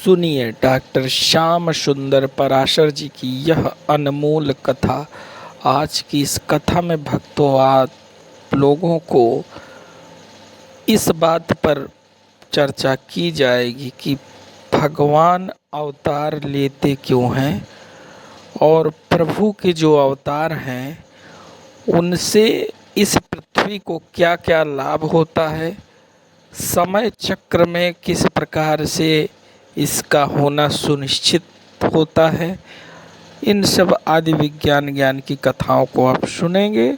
सुनिए डॉक्टर श्याम सुंदर पराशर जी की यह अनमोल कथा। आज की इस कथा में भक्तों आप लोगों को इस बात पर चर्चा की जाएगी कि भगवान अवतार लेते क्यों हैं और प्रभु के जो अवतार हैं उनसे इस पृथ्वी को क्या क्या लाभ होता है, समय चक्र में किस प्रकार से इसका होना सुनिश्चित होता है। इन सब आदि विज्ञान ज्ञान की कथाओं को आप सुनेंगे।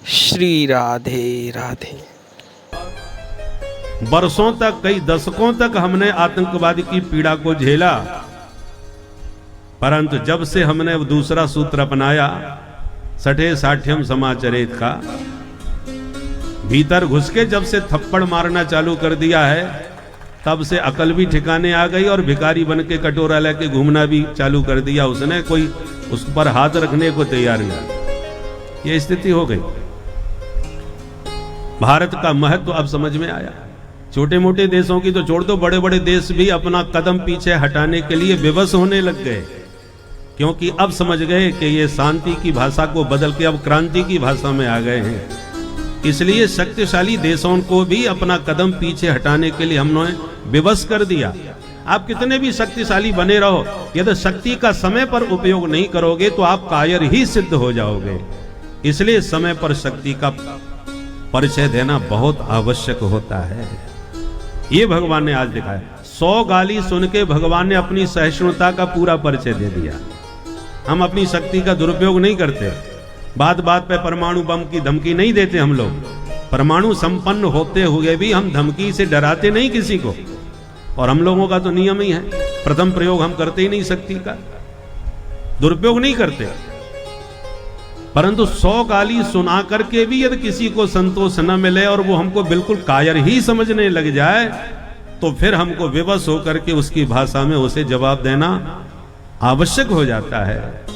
श्री राधे राधे। बरसों तक, कई दशकों तक हमने आतंकवाद की पीड़ा को झेला, परंतु जब से हमने दूसरा सूत्र अपनाया, सठे साठ्यम समाचरित का, भीतर घुस के जब से थप्पड़ मारना चालू कर दिया है, तब से अकल भी ठिकाने आ गई और भिखारी बन के कटोरा लेके घूमना भी चालू कर दिया उसने। कोई उस पर हाथ रखने को तैयार नहीं। ये स्थिति हो गई। भारत का महत्व अब समझ में आया। छोटे मोटे देशों की तो छोड़ दो, बड़े बड़े देश भी अपना कदम पीछे हटाने के लिए विवश होने लग गए, क्योंकि अब समझ गए कि ये शांति की भाषा को बदल के अब क्रांति की भाषा में आ गए हैं। इसलिए शक्तिशाली देशों को भी अपना कदम पीछे हटाने के लिए हमने विवश कर दिया। आप कितने भी शक्तिशाली बने रहो, यदि शक्ति का समय पर उपयोग नहीं करोगे तो आप कायर ही सिद्ध हो जाओगे। इसलिए समय पर शक्ति का परिचय देना बहुत आवश्यक होता है। ये भगवान ने आज दिखाया। 100 गाली सुन के भगवान ने अपनी सहिष्णुता का पूरा परिचय दे दिया। हम अपनी शक्ति का दुरुपयोग नहीं करते। बात बात पे परमाणु बम की धमकी नहीं देते हम लोग। परमाणु संपन्न होते हुए भी हम धमकी से डराते नहीं किसी को। और हम लोगों का तो नियम ही है, प्रथम प्रयोग हम करते ही नहीं शक्ति का, दुरुपयोग नहीं करते। परंतु 100 गाली सुना करके भी यदि किसी को संतोष न मिले और वो हमको बिल्कुल कायर ही समझने लग जाए, तो फिर हमको विवश होकर के उसकी भाषा में उसे जवाब देना आवश्यक हो जाता है।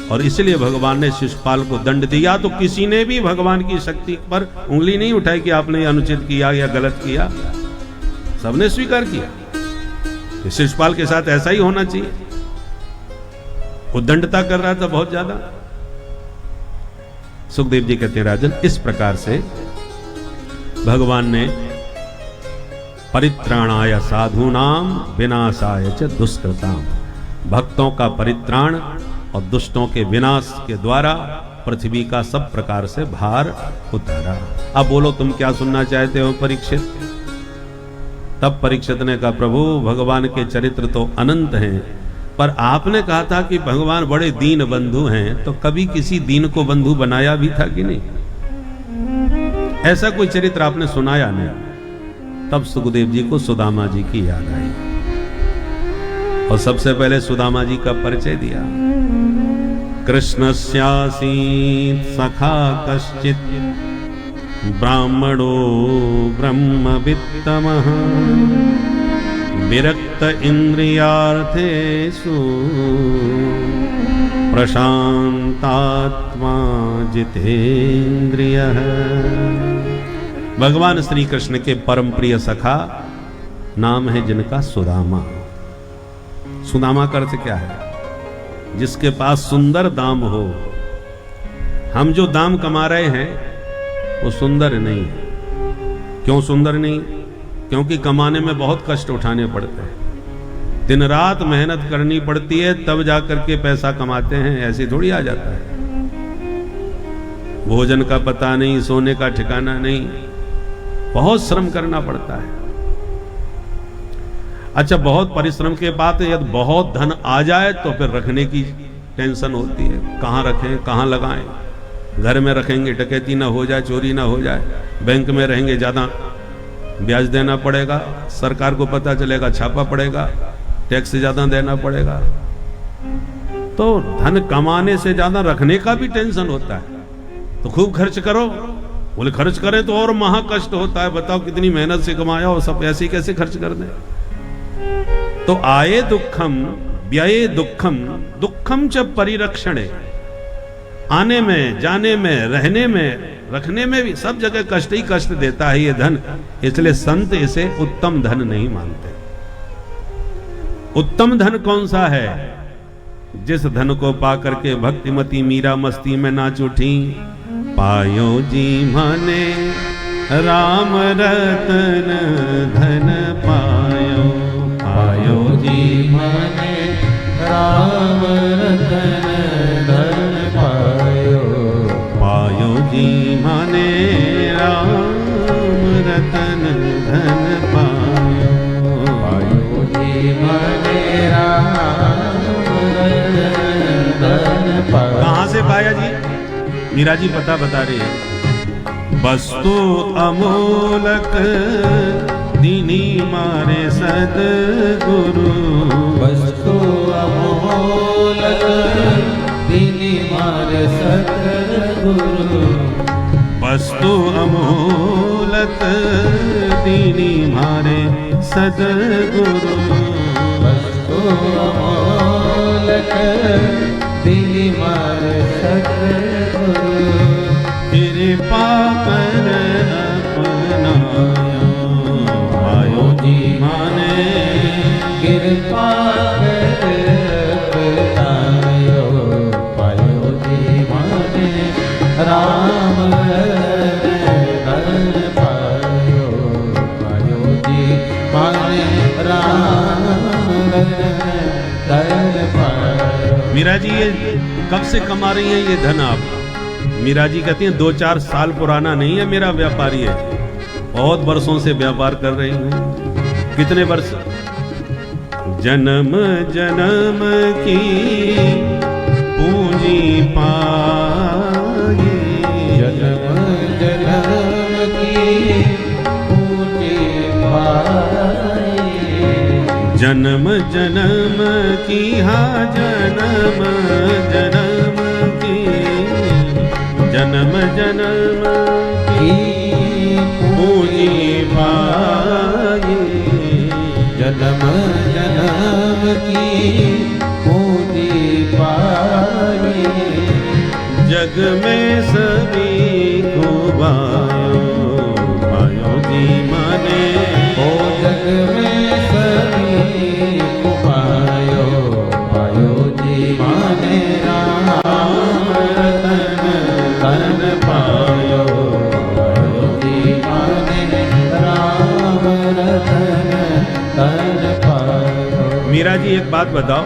और इसलिए भगवान ने शिशुपाल को दंड दिया। तो किसी ने भी भगवान की शक्ति पर उंगली नहीं उठाई कि आपने अनुचित किया या गलत किया। सबने स्वीकार किया। शिशुपाल के साथ ऐसा ही होना चाहिए। वो दंडता कर रहा था बहुत ज्यादा। सुखदेव जी कहते हैं, राजन, इस प्रकार से भगवान ने परित्राणाय साधूनाम विनाशाय च दुष्कृताम, भक्तों का परित्राण और दुष्टों के विनाश के द्वारा पृथ्वी का सब प्रकार से भार उतारा। अब बोलो तुम क्या सुनना चाहते हो परीक्षित? तब परीक्षित ने कहा, प्रभु भगवान के चरित्र तो अनंत हैं, पर आपने कहा था कि भगवान बड़े दीन बंधु हैं, तो कभी किसी दीन को बंधु बनाया भी था कि नहीं? ऐसा कोई चरित्र आपने सुनाया नहीं। तब सुखदेव जी को सुदामा जी की याद आई और सबसे पहले सुदामा जी का परिचय दिया। कृष्णस्यासीत् सखा कश्चित् ब्राह्मणो ब्रह्मवित्तमः विरक्त इंद्रियार्थेषु प्रशांतात्मा जितेन्द्रियः। भगवान श्री कृष्ण के परम प्रिय सखा नाम है जिनका सुदामा। सुदामा का अर्थ क्या है? जिसके पास सुंदर दाम हो। हम जो दाम कमा रहे हैं वो सुंदर नहीं है। क्यों सुंदर नहीं? क्योंकि कमाने में बहुत कष्ट उठाने पड़ते हैं, दिन रात मेहनत करनी पड़ती है, तब जाकर के पैसा कमाते हैं। ऐसे थोड़ी आ जाता है। भोजन का पता नहीं, सोने का ठिकाना नहीं, बहुत श्रम करना पड़ता है। अच्छा, बहुत परिश्रम के बाद यदि बहुत धन आ जाए तो फिर रखने की टेंशन होती है। कहाँ रखें, कहाँ लगाएं? घर में रखेंगे डकैती ना हो जाए, चोरी ना हो जाए। बैंक में रहेंगे, ज़्यादा ब्याज देना पड़ेगा, सरकार को पता चलेगा, छापा पड़ेगा, टैक्स ज़्यादा देना पड़ेगा। तो धन कमाने से ज़्यादा रखने का भी टेंशन होता है। तो खूब खर्च करो। बोले खर्च करें तो और महा कष्ट होता है। बताओ कितनी मेहनत से कमाया और सब ऐसे कैसे खर्च कर दें? तो आए दुखम व्यये दुखम दुखम च परिरक्षणे। आने में, जाने में, रहने में, रखने में भी सब जगह कष्ट ही कष्ट देता है ये धन। इसलिए संत इसे उत्तम धन नहीं मानते। उत्तम धन कौन सा है? जिस धन को पा करके भक्तिमती मीरा मस्ती में नाच उठी। पायो जी माने राम रतन धन पायो, पायो जी माने राम रतन धन पायो, पायो जी माने राम रतन धन पायो, पायो जी माने राम रतन धन पायो। कहाँ से पाया जी? मीरा जी पता बता रही है। वस्तु अमूलक दीनी मारे सद्गुरु, वस्तु अमूलक दीनी मारे सद्गुरु, वस्तु अमूलक दीनी मारे सद्गुरु, वस्तु अमूलक दीनी मारे सद्गुरु। कृपा कर अपनायो, पायो जी माने कृपा कर अपनायो, पायो जी माने राम धन पायो, पायो जी माने राम धन पायो। मीरा जी ये कब से कमा रही हैं ये धन आप? मीरा जी कहती हैं 2-4 साल पुराना नहीं है मेरा व्यापारी है, बहुत वर्षों से व्यापार कर रही हूँ। कितने वर्ष? जन्म जन्म की पूंजी पाई, जन्म जन्म की पूंजी पाई, जन्म जन्म की हाँ जन्म जन्म की, जन्म जन्म की पूंजी पाई, जन्म जन्म की पूंजी पाई। जग में सभी को पायो, पायो जी माने ओ जग में सभी को पायो, पायो जी माने राम रतन धन पायो, पायो जी माने राम रतन धन पायो। मीरा जी एक बात बताओ,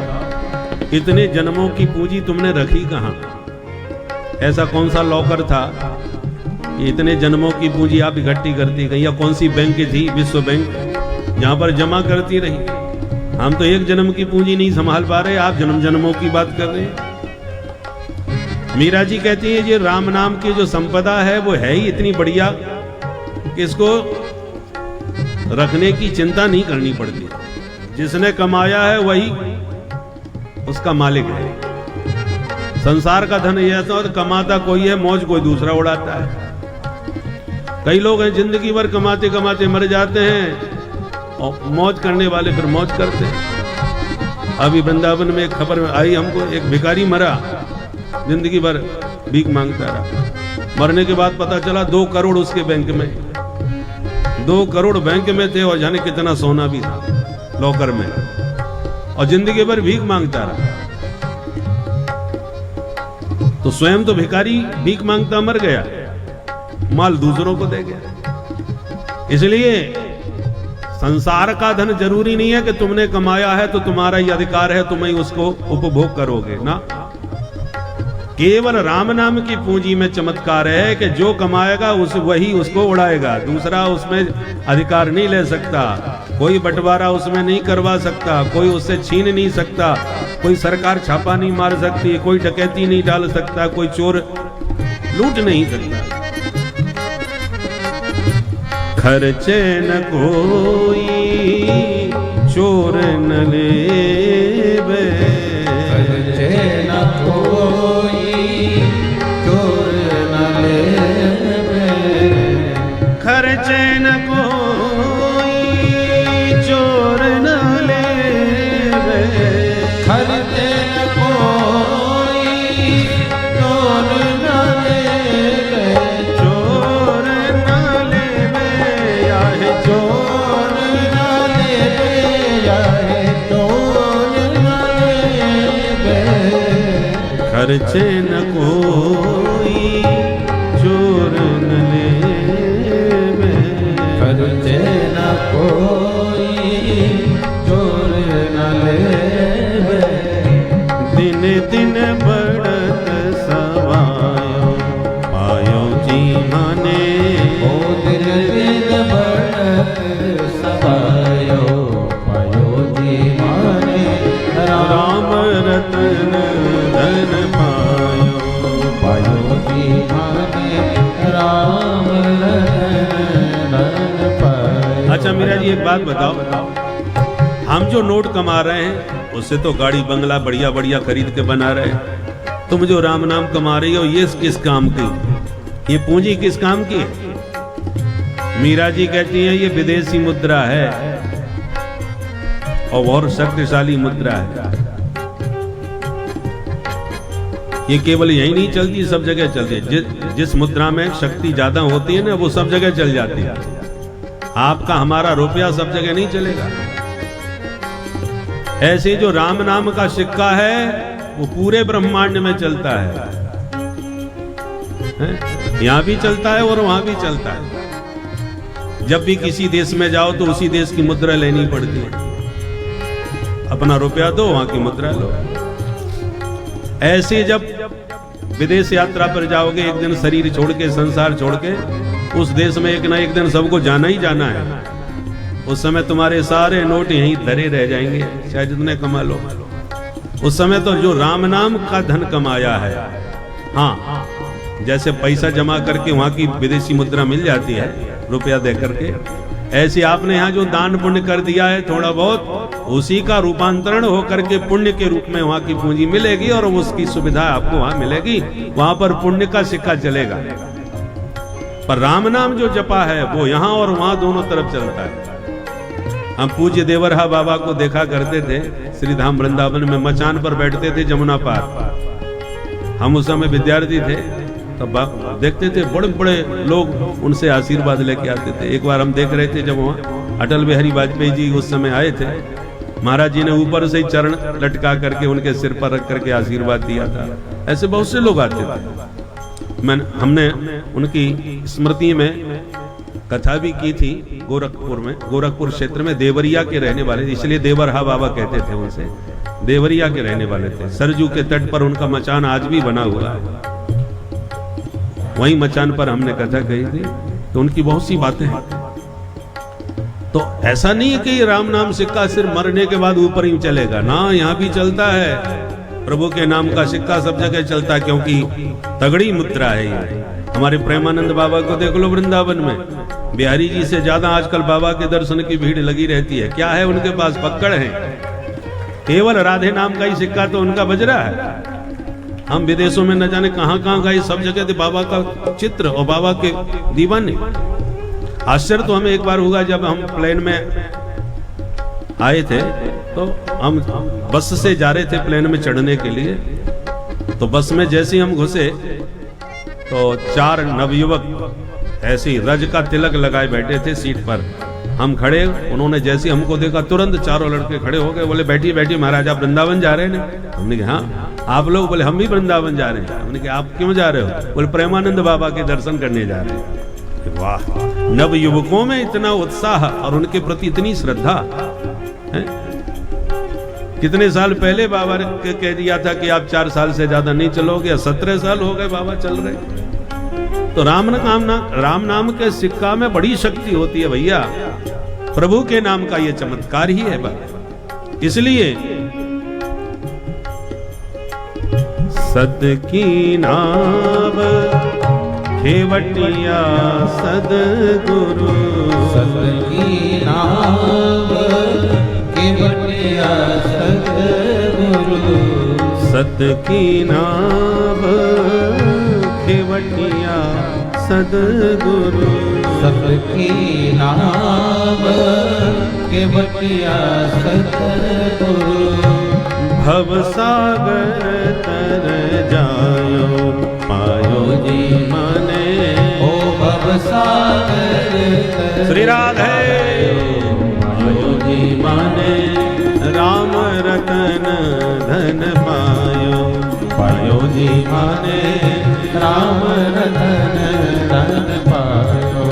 इतने जन्मों की पूंजी तुमने रखी कहाँ? ऐसा कौन सा लॉकर था कि इतने जन्मों की पूंजी आप इकट्ठी करती गई? या कौन सी बैंक थी, विश्व बैंक, जहां पर जमा करती रही? हम तो एक जन्म की पूंजी नहीं संभाल पा रहे, आप जन्म जन्मों की बात कर रहे हैं। मीरा जी कहती है ये राम नाम की जो संपदा है वो है ही इतनी बढ़िया कि इसको रखने की चिंता नहीं करनी पड़ती। जिसने कमाया है वही उसका मालिक है। संसार का धन यह तो कमाता कोई है, मौज कोई दूसरा उड़ाता है। कई लोग हैं जिंदगी भर कमाते कमाते मर जाते हैं और मौज करने वाले फिर मौज करते हैं। अभी वृंदावन में एक खबर आई हमको, एक भिखारी मरा, जिंदगी भर भीख मांगता रहा। मरने के बाद पता चला 2 करोड़ उसके बैंक में, 2 करोड़ बैंक में थे और जाने कितना सोना भी था लॉकर में, और जिंदगी भर भीख मांगता रहा। तो स्वयं तो भिखारी भीख मांगता मर गया, माल दूसरों को दे गया। इसलिए संसार का धन जरूरी नहीं है कि तुमने कमाया है तो तुम्हारा ही अधिकार है, तुम ही उसको उपभोग करोगे ना। केवल राम नाम की पूंजी में चमत्कार है कि जो कमाएगा वही उसको उड़ाएगा, दूसरा उसमें अधिकार नहीं ले सकता, कोई बंटवारा उसमें नहीं करवा सकता, कोई उससे छीन नहीं सकता, कोई सरकार छापा नहीं मार सकती, कोई डकैती नहीं डाल सकता, कोई चोर लूट नहीं सकता। खर्चे न कोई चोर न लेवे, खर्चे न कोई चोर न लेवे, खर्चे न कोई चोर न लेवे, खर्चे न कोई चोर न लेवे, चोर न लेवे आए चोर न लेवे आए चोर खर्चे न कोई चोर न लेवे, खर्चे न कोई चोर न लेवे, दिन दिन बढ़त सवायो पायो जी माने, ओ दिन दिन बढ़त सवायो पायो जी माने, राम रतन धन पायो, पायो जी माने, राम रतन धन पायो। अच्छा मीरा जी एक बात बताओ, हम जो नोट कमा रहे हैं उससे तो गाड़ी बंगला बढ़िया बढ़िया खरीद के बना रहे हैं, तुम जो राम नाम कमा रही हो ये किस काम की, ये पूंजी किस काम की है? मीरा जी कहती हैं ये विदेशी मुद्रा है और बहुत शक्तिशाली मुद्रा है, ये केवल यही नहीं चलती, सब जगह चलती है। जिस मुद्रा में शक्ति ज्यादा होती है ना वो सब जगह चल जाती है। आपका हमारा रुपया सब जगह नहीं चलेगा। ऐसे जो राम नाम का सिक्का है वो पूरे ब्रह्मांड में चलता है, यहां भी चलता है और वहां भी चलता है। जब भी किसी देश में जाओ तो उसी देश की मुद्रा लेनी पड़ती है, अपना रुपया दो वहां की मुद्रा लो। ऐसे जब विदेश यात्रा पर जाओगे, एक दिन शरीर छोड़ के, संसार छोड़ के, उस देश में एक ना एक दिन सबको जाना ही जाना है। उस समय तुम्हारे सारे नोट यहीं धरे रह जाएंगे, चाहे जितने कमा लो। उस समय तो जो राम नाम का धन कमाया है, हाँ, जैसे पैसा जमा करके वहां की विदेशी मुद्रा मिल जाती है रुपया दे करके, ऐसे आपने यहाँ जो दान पुण्य कर दिया है थोड़ा बहुत, उसी का रूपांतरण होकर के पुण्य के रूप में वहां की पूंजी मिलेगी और उसकी सुविधा आपको वहां मिलेगी, वहां पर पुण्य का सिक्का चलेगा। पर राम नाम जो जपा है वो यहाँ और वहां दोनों तरफ चलता है। हम पूज्य देवरहा बाबा को देखा करते थे श्रीधाम वृंदावन में, मचान पर बैठते थे जमुना पार। हम उस समय विद्यार्थी थे, तब देखते थे बड़े बड़े लोग उनसे आशीर्वाद लेके आते थे। एक बार हम देख रहे थे जब वहाँ अटल बिहारी वाजपेयी जी उस समय आए थे, महाराज जी ने ऊपर से ही चरण लटका करके उनके सिर पर रख करके आशीर्वाद दिया था। ऐसे बहुत से लोग आते थे। हमने उनकी स्मृति में कथा भी की थी गोरखपुर में, गोरखपुर क्षेत्र में देवरिया के रहने वाले, इसलिए देवरहा बाबा कहते थे उनसे, देवरिया के रहने वाले थे। सरजू के तट पर उनका मचान आज भी बना हुआ है, वही मचान पर हमने कथा कही थी। तो उनकी बहुत सी बातें हैं। तो ऐसा नहीं है कि राम नाम सिक्का सिर्फ मरने के बाद ऊपर ही चलेगा ना, यहाँ भी चलता है। प्रभु के नाम का सिक्का सब जगह चलता है, क्योंकि तगड़ी मुद्रा है ये। हमारे प्रेमानंद बाबा को देख लो वृंदावन में, बिहारी जी से ज्यादा आजकल बाबा के दर्शन की भीड़ लगी रहती है। क्या है उनके पास? पक्कड़ है, केवल राधे नाम का ही सिक्का तो उनका बज रहा है। हम विदेशों में न जाने कहां कहां गए, सब जगह थे बाबा का चित्र और बाबा के दीवाने। आश्चर्य तो हमें एक बार हुआ जब हम प्लेन में आए थे, तो हम बस से जा रहे थे प्लेन में चढ़ने के लिए। तो बस में जैसे ही हम घुसे तो 4 नवयुवक ऐसे रज का तिलक लगाए बैठे थे सीट पर। हम खड़े, उन्होंने जैसे हमको देखा तुरंत चारों लड़के खड़े हो गए, बोले बैठिए बैठिए महाराज, आप वृंदावन जा रहे हैं ना? हमने कहा हाँ। आप लोग? बोले हम भी वृंदावन जा रहे हैं। हमने कहा आप क्यों जा रहे हो? बोले प्रेमानंद बाबा के दर्शन करने जा रहे हैं। वाह, नव युवकों में इतना उत्साह और उनके प्रति इतनी श्रद्धा है। कितने साल पहले बाबा ने कह दिया था कि आप 4 साल से ज्यादा नहीं चलोगे, 17 साल हो गए बाबा चल रहे। तो राम नाम के सिक्का में बड़ी शक्ति होती है भैया। प्रभु के नाम का ये चमत्कार ही है। इसलिए सत की नाम खेवटिया सदगुरु, सत की नाम खेवटिया सदगुरु, सत की नाम खेवटिया सदगुरु, सत की नाम खेवटिया सदगुरु। भव सागर तर जायो पायो जी माने, ओ भव सागर तर श्री राधे पायो जी माने, राम रतन धन पायो, पायो जी माने राम रतन धन पायो।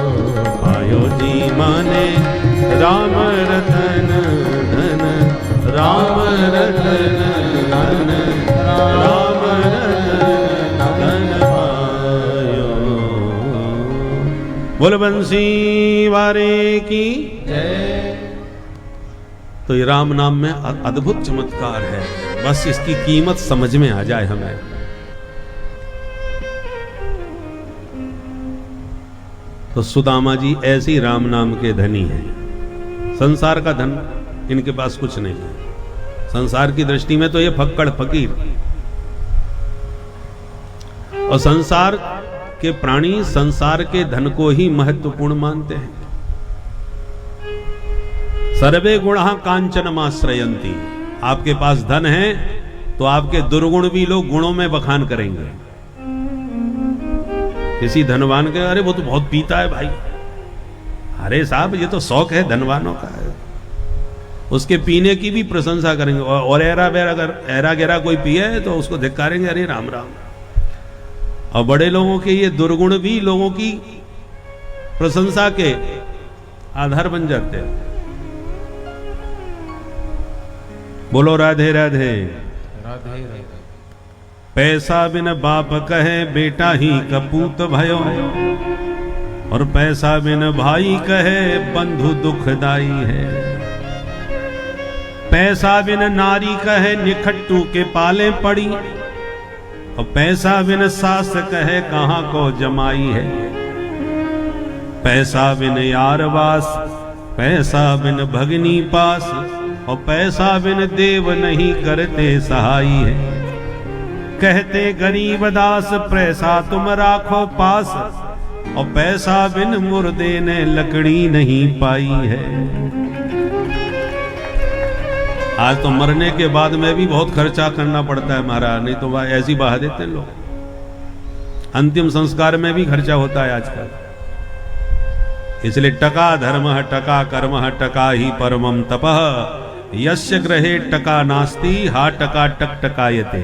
पायो जी माने राम रतन धन, राम रतन धन, राम रतन धन पायो। बोल बंसी वारे की जय। तो ये राम नाम में अद्भुत चमत्कार है, बस इसकी कीमत समझ में आ जाए हमें। तो सुदामा जी ऐसे ही राम नाम के धनी हैं। संसार का धन इनके पास कुछ नहीं है, संसार की दृष्टि में तो ये फक्कड़ फकीर। और संसार के प्राणी संसार के धन को ही महत्वपूर्ण मानते हैं। सर्वे गुणा कांचनमाश्रयन्ति, आपके पास धन है तो आपके दुर्गुण भी लोग गुणों में बखान करेंगे। किसी धनवान के, अरे वो तो बहुत पीता है भाई, अरे साहब ये तो शौक है धनवानों का है, उसके पीने की भी प्रशंसा करेंगे। और ऐरा गैरा कोई पिए तो उसको धिक्कारेंगे, अरे राम राम। और बड़े लोगों के ये दुर्गुण भी लोगों की प्रशंसा के आधार बन जाते हैं। बोलो राधे राधे। राधे राधे। पैसा बिन बाप कहे बेटा ही कपूत भयो, और पैसा बिन भाई कहे बंधु दुखदाई है। पैसा बिन नारी कहे निखट्टू के पाले पड़ी, और पैसा बिन सास कहे कहां को जमाई है। पैसा बिन यारवास, पैसा बिन भगनी पास, और पैसा बिन देव नहीं करते सहाई है। कहते गरीब दास पैसा तुम राखो पास, और पैसा बिन मुर्दे ने लकड़ी नहीं पाई है। आज तो मरने के बाद में भी बहुत खर्चा करना पड़ता है महाराज, नहीं तो ऐसी बहा देते हैं लोग। अंतिम संस्कार में भी खर्चा होता है आजकल। इसलिए टका धर्म टका कर्म टका ही परमम तपः, यस्य ग्रहे टका नास्ति हा टका टक टकायते।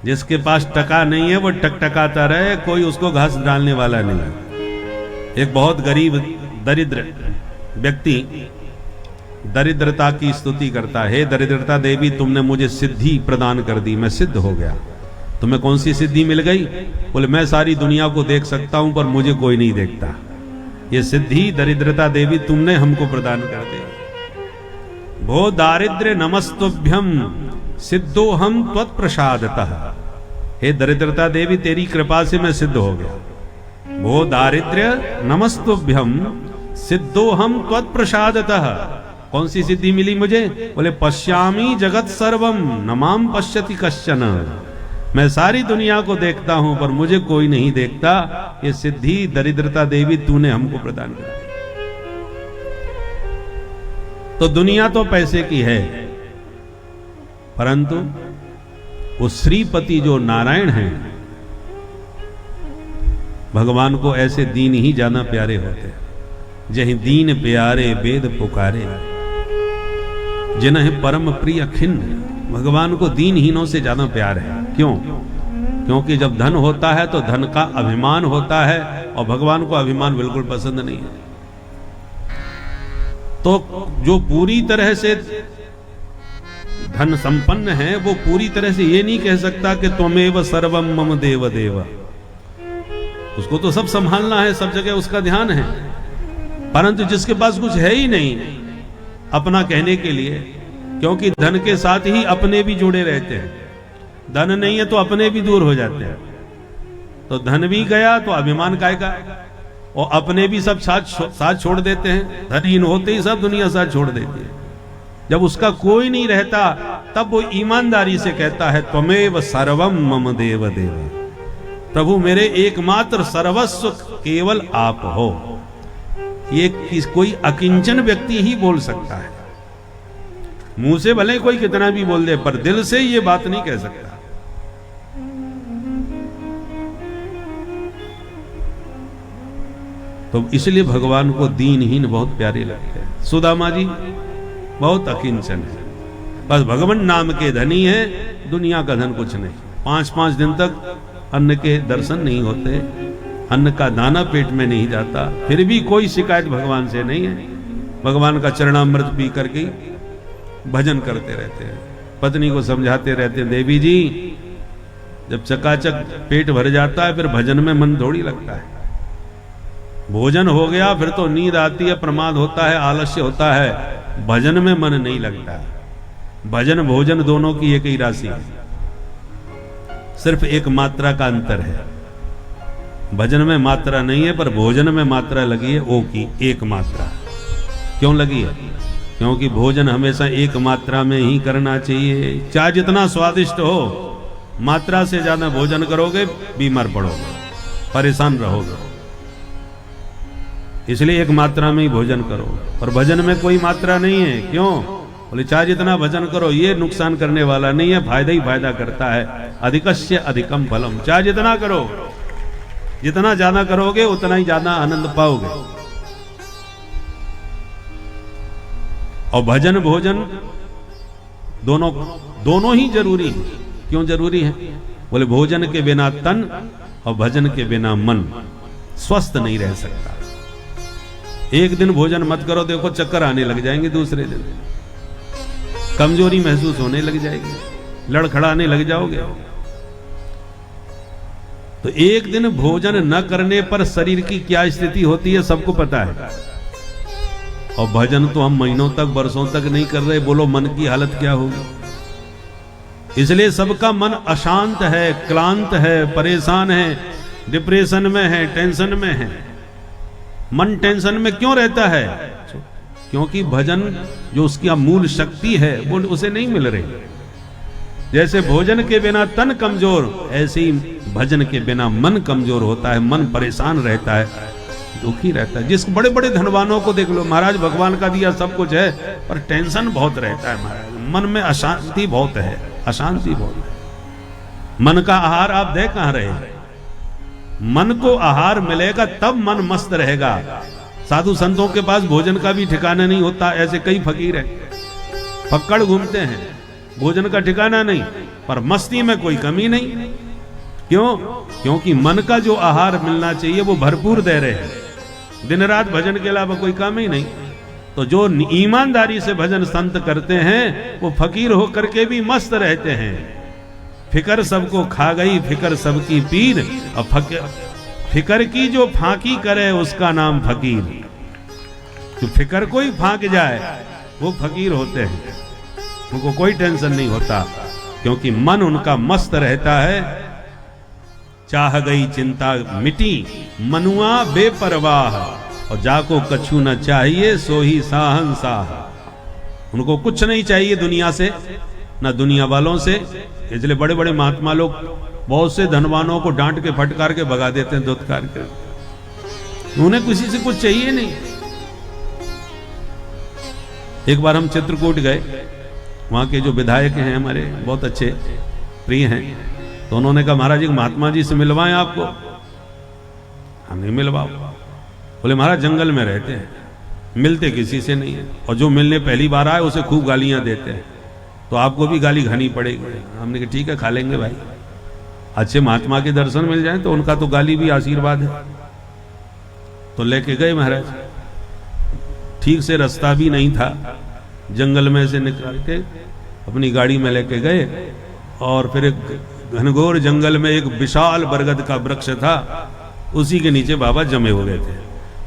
जिसके पास टका नहीं है वो टकटकाता रहे, कोई उसको घास डालने वाला नहीं। एक बहुत गरीब दरिद्र व्यक्ति दरिद्रता की स्तुति करता है, हे दरिद्रता देवी तुमने मुझे सिद्धि प्रदान कर दी, मैं सिद्ध हो गया। तुम्हें कौन सी सिद्धि मिल गई? बोले मैं सारी दुनिया को देख सकता हूं पर मुझे कोई नहीं देखता। ये सिद्धि दरिद्रता देवी तुमने हमको प्रदान कर दी। भो दारिद्र्य नमस्तुभ्यम सिद्धो हम त्वत्प्रसादतः। हे दरिद्रता देवी तेरी कृपा से मैं सिद्ध हो गया। भो दारिद्र्य नमस्तुभ्यम सिद्धो हम त्वत्प्रसादतः। कौन सी सिद्धि मिली मुझे? बोले पश्यामी जगत सर्वम नमाम पश्यति कश्चन। मैं सारी दुनिया को देखता हूं पर मुझे कोई नहीं देखता। ये सिद्धि दरिद्रता देवी तूने हमको प्रदान कर दी। तो दुनिया तो पैसे की है, परंतु वो श्रीपति जो नारायण हैं भगवान को ऐसे दीन ही ज्यादा प्यारे होते हैं। जहि दीन प्यारे वेद पुकारे, जिन्हें परम प्रिय खिन्न। भगवान को दीनहीनों से ज्यादा प्यार है। क्यों? क्योंकि जब धन होता है तो धन का अभिमान होता है, और भगवान को अभिमान बिल्कुल पसंद नहीं है। तो जो पूरी तरह से धन संपन्न है वो पूरी तरह से ये नहीं कह सकता कि त्वमेव सर्वम मम देव देव। उसको तो सब संभालना है, सब जगह उसका ध्यान है। परंतु जिसके पास कुछ है ही नहीं अपना कहने के लिए, क्योंकि धन के साथ ही अपने भी जुड़े रहते हैं। धन नहीं है तो अपने भी दूर हो जाते हैं। तो धन भी गया तो अभिमान कायगा, और अपने भी सब साथ छोड़ देते हैं। धनहीन होते ही सब दुनिया साथ छोड़ देती है। जब उसका कोई नहीं रहता तब वो ईमानदारी से कहता है त्वमेव सर्वम मम देव देव। प्रभु मेरे एकमात्र सर्वस्व केवल आप हो। ये कोई अकिंचन व्यक्ति ही बोल सकता है। मुंह से भले कोई कितना भी बोल दे पर दिल से ये बात नहीं कह सकता। तो इसलिए भगवान को दीनहीन बहुत प्यारे लगते हैं। सुदामा जी बहुत अकिंचन है, बस भगवान नाम के धनी है, दुनिया का धन कुछ नहीं। 5-5 दिन तक अन्न के दर्शन नहीं होते, अन्न का दाना पेट में नहीं जाता, फिर भी कोई शिकायत भगवान से नहीं है। भगवान का चरणामृत पी करके भजन करते रहते हैं। पत्नी को समझाते रहते हैं, देवी जी जब चकाचक पेट भर जाता है फिर भजन में मन थोड़ी लगता है। भोजन हो गया फिर तो नींद आती है, प्रमाद होता है, आलस्य होता है, भजन में मन नहीं लगता है। भजन भोजन दोनों की एक ही राशि है, सिर्फ एक मात्रा का अंतर है। भजन में मात्रा नहीं है पर भोजन में मात्रा लगी है, ओ की एक मात्रा। क्यों लगी है? क्योंकि भोजन हमेशा एक मात्रा में ही करना चाहिए। चाहे जितना स्वादिष्ट हो, मात्रा से ज्यादा भोजन करोगे बीमार पड़ोगे, परेशान रहोगे। इसलिए एक मात्रा में ही भोजन करो। और भजन में कोई मात्रा नहीं है। क्यों? बोले चाहे जितना भजन करो, ये नुकसान करने वाला नहीं है, फायदा ही फायदा करता है। अधिकस्य अधिकम फलम। चाहे जितना करो, जितना ज्यादा करोगे उतना ही ज्यादा आनंद पाओगे। और भजन भोजन दोनों ही जरूरी है। क्यों जरूरी है? बोले भोजन के बिना तन और भजन के बिना मन स्वस्थ नहीं रह सकता। एक दिन भोजन मत करो, देखो चक्कर आने लग जाएंगे, दूसरे दिन कमजोरी महसूस होने लग जाएगी, लड़खड़ाने लग जाओगे। तो एक दिन भोजन न करने पर शरीर की क्या स्थिति होती है सबको पता है। और भजन तो हम महीनों तक वर्षों तक नहीं कर रहे, बोलो मन की हालत क्या होगी। इसलिए सबका मन अशांत है, क्लांत है, परेशान है, डिप्रेशन में है, टेंशन में है। मन टेंशन में क्यों रहता है? क्योंकि भजन जो उसकी मूल शक्ति है वो उसे नहीं मिल रही। जैसे भोजन के बिना तन कमजोर, ऐसे ही भजन के बिना मन कमजोर होता है, मन परेशान रहता है, दुखी रहता है। जिस बड़े बड़े धनवानों को देख लो, महाराज भगवान का दिया सब कुछ है पर टेंशन बहुत रहता है महाराज, मन में अशांति बहुत है, अशांति बहुत है। मन का आहार आप दे कहां रहे? मन को आहार मिलेगा तब मन मस्त रहेगा। साधु संतों के पास भोजन का भी ठिकाना नहीं होता। ऐसे कई फकीर हैं, पकड़ घूमते हैं, भोजन का ठिकाना नहीं, पर मस्ती में कोई कमी नहीं। क्यों? क्योंकि मन का जो आहार मिलना चाहिए वो भरपूर दे रहे हैं। दिन रात भजन के अलावा कोई काम ही नहीं। तो जो ईमानदारी से भजन संत करते हैं वो फकीर होकर के भी मस्त रहते हैं। फिकर सबको खा गई, फिकर सबकी पीर, और फिकर की जो फांकी करे उसका नाम फकीर। जो फिकर कोई फांक जाए वो फकीर होते हैं, उनको कोई टेंशन नहीं होता, क्योंकि मन उनका मस्त रहता है। चाह गई चिंता मिटी, मनुआ बेपरवाह, और जाको कछु न चाहिए सो ही साहंसाह। उनको कुछ नहीं चाहिए दुनिया से, ना दुनिया वालों से। इसलिए बड़े बड़े महात्मा लोग बहुत से धनवानों को डांट के फटकार के भगा देते हैं, दुत्कार के। उन्हें किसी से कुछ चाहिए नहीं। एक बार हम चित्रकूट गए, वहां के जो विधायक हैं हमारे बहुत अच्छे प्रिय हैं, तो उन्होंने कहा महाराज एक महात्मा जी से मिलवाएं आपको। हमने मिलवाओ। बोले महाराज जंगल में रहते हैं, मिलते किसी से नहीं है, और जो मिलने पहली बार आए उसे खूब गालियां देते हैं, तो आपको भी गाली खानी पड़ेगी। हमने कहा ठीक है खा लेंगे भाई, अच्छे महात्मा के दर्शन मिल जाए तो उनका तो गाली भी आशीर्वाद है। तो लेके गए महाराज, ठीक से रास्ता भी नहीं था, जंगल में से निकाल के अपनी गाड़ी में लेके गए, और फिर एक घनघोर जंगल में एक विशाल बरगद का वृक्ष था, उसी के नीचे बाबा जमे हो गए थे।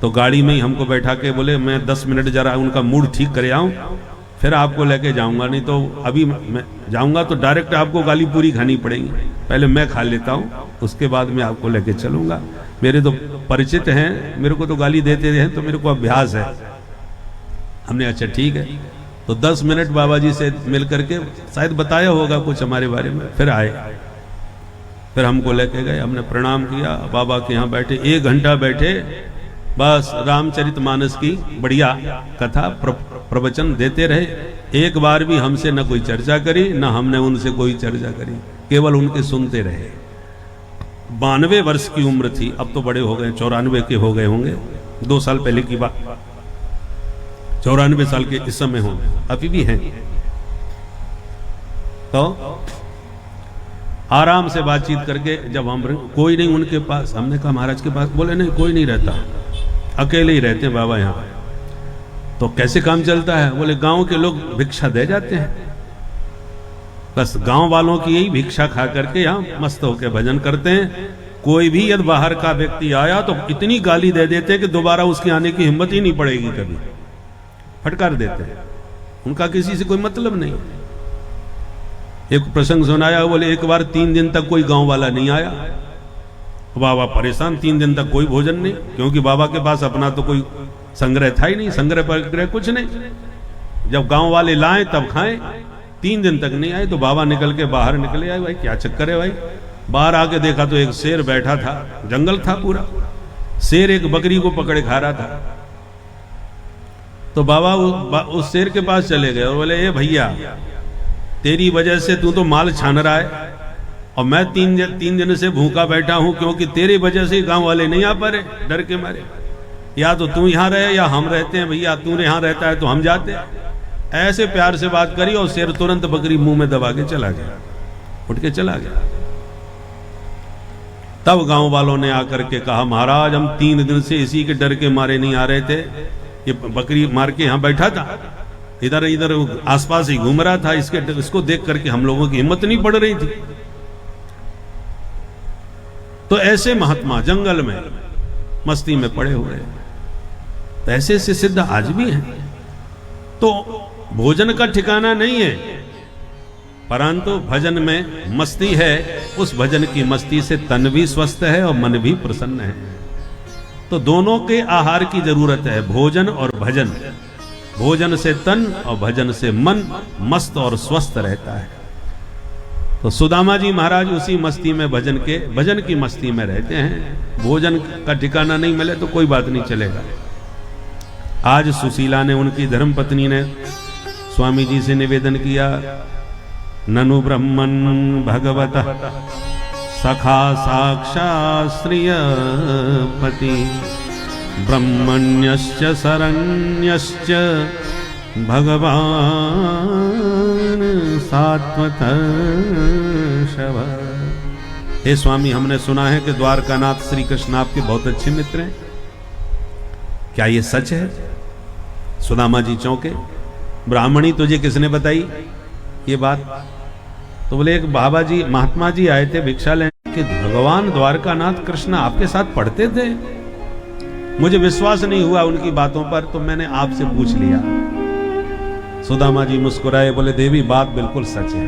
तो गाड़ी में ही हमको बैठा के बोले मैं 10 मिनट जरा उनका मूड ठीक करे आऊं, फिर आपको लेके जाऊंगा, नहीं तो अभी मैं जाऊंगा तो डायरेक्ट आपको गाली पूरी खानी पड़ेगी, पहले मैं खा लेता हूं, उसके बाद मैं आपको लेके चलूंगा। मेरे तो परिचित हैं, मेरे को तो गाली देते हैं, तो मेरे को अभ्यास है। हमने अच्छा ठीक है। तो 10 मिनट बाबा जी से मिल करके, शायद बताया होगा कुछ हमारे बारे में, फिर आए, फिर हमको लेके गए, हमने प्रणाम किया, बाबा के यहाँ बैठे, 1 घंटा बैठे, बस रामचरितमानस की बढ़िया कथा प्रवचन देते रहे। एक बार भी हमसे न कोई चर्चा करी, न हमने उनसे कोई चर्चा करी, केवल उनके सुनते रहे। 92 वर्ष की उम्र थी, अब तो बड़े हो गए, 94 के हो गए होंगे, 2 साल पहले की बात, 94 साल के इस समय होंगे, अभी भी हैं। तो आराम से बातचीत करके जब हम कोई नहीं उनके पास, हमने कहा महाराज के पास, बोले नहीं कोई नहीं रहता, अकेले ही रहते हैं बाबा यहाँ। तो कैसे काम चलता है? बोले गांव के लोग भिक्षा दे जाते हैं, बस गांव वालों की यही भिक्षा खा करके यहाँ मस्त होकर भजन करते हैं। कोई भी यदि बाहर का व्यक्ति आया तो इतनी गाली दे देते हैं कि दोबारा उसके आने की हिम्मत ही नहीं पड़ेगी, कभी फटकार देते हैं। उनका किसी से कोई मतलब नहीं। एक प्रसंग सुनाया, बोले एक बार 3 दिन तक कोई गांव वाला नहीं आया। बाबा परेशान, 3 दिन तक कोई भोजन नहीं, क्योंकि बाबा के पास अपना तो कोई संग्रह था ही नहीं, संग्रह पर कुछ नहीं। जब गांव वाले लाएं तब खाएं। 3 दिन तक नहीं आए तो बाबा निकल के बाहर निकले आए, भाई क्या चक्कर है भाई। बाहर आके देखा तो एक शेर बैठा था, जंगल था पूरा, शेर एक बकरी को पकड़े खा रहा था। तो बाबा उस शेर के पास चले गए और बोले, ए भैया तेरी वजह से तू तो माल छान रहा है और मैं 3 दिन से भूखा बैठा हूं, क्योंकि तेरी वजह से गांव वाले नहीं आ पा रहे डर के मारे। या तो तू यहाँ रहे या हम रहते हैं भैया, तू यहाँ रहता है तो हम जाते हैं। ऐसे प्यार से बात करी और शेर तुरंत बकरी मुंह में दबा के चला गया, उठ के चला गया। तब गांव वालों ने आकर के कहा, महाराज हम 3 दिन से इसी के डर के मारे नहीं आ रहे थे, ये बकरी मार के यहाँ बैठा था, इधर इधर आसपास ही घूम रहा था, इसको देख करके हम लोगों की हिम्मत नहीं पड़ रही थी। तो ऐसे महात्मा जंगल में मस्ती में पड़े हुए, तो ऐसे ऐसे सिद्ध आज भी हैं। तो भोजन का ठिकाना नहीं है, परंतु भजन में मस्ती है। उस भजन की मस्ती से तन भी स्वस्थ है और मन भी प्रसन्न है। तो दोनों के आहार की जरूरत है, भोजन और भजन। भोजन से तन और भजन से मन मस्त और स्वस्थ रहता है। तो सुदामा जी महाराज उसी मस्ती में भजन की मस्ती में रहते हैं। भोजन का ठिकाना नहीं मिले तो कोई बात नहीं चलेगा। आज सुशीला ने, उनकी धर्मपत्नी ने स्वामी जी से निवेदन किया, ननु ब्रह्मन् भगवतः सखा साक्षात् श्रियपति ब्रह्मण्यश्च शरण्यश्च भगवान् सात्वतः शव। हे स्वामी, हमने सुना है कि द्वारकानाथ श्री कृष्ण आपके बहुत अच्छे मित्र हैं, क्या ये सच है? सुदामा जी चौंके, ब्राह्मणी तुझे किसने बताई ये बात? तो बोले एक बाबा जी, महात्मा जी आए थे भिक्षा लेने कि भगवान द्वारकानाथ कृष्ण आपके साथ पढ़ते थे। मुझे विश्वास नहीं हुआ उनकी बातों पर, तो मैंने आपसे पूछ लिया। सुदामा जी मुस्कुराए, बोले देवी बात बिल्कुल सच है।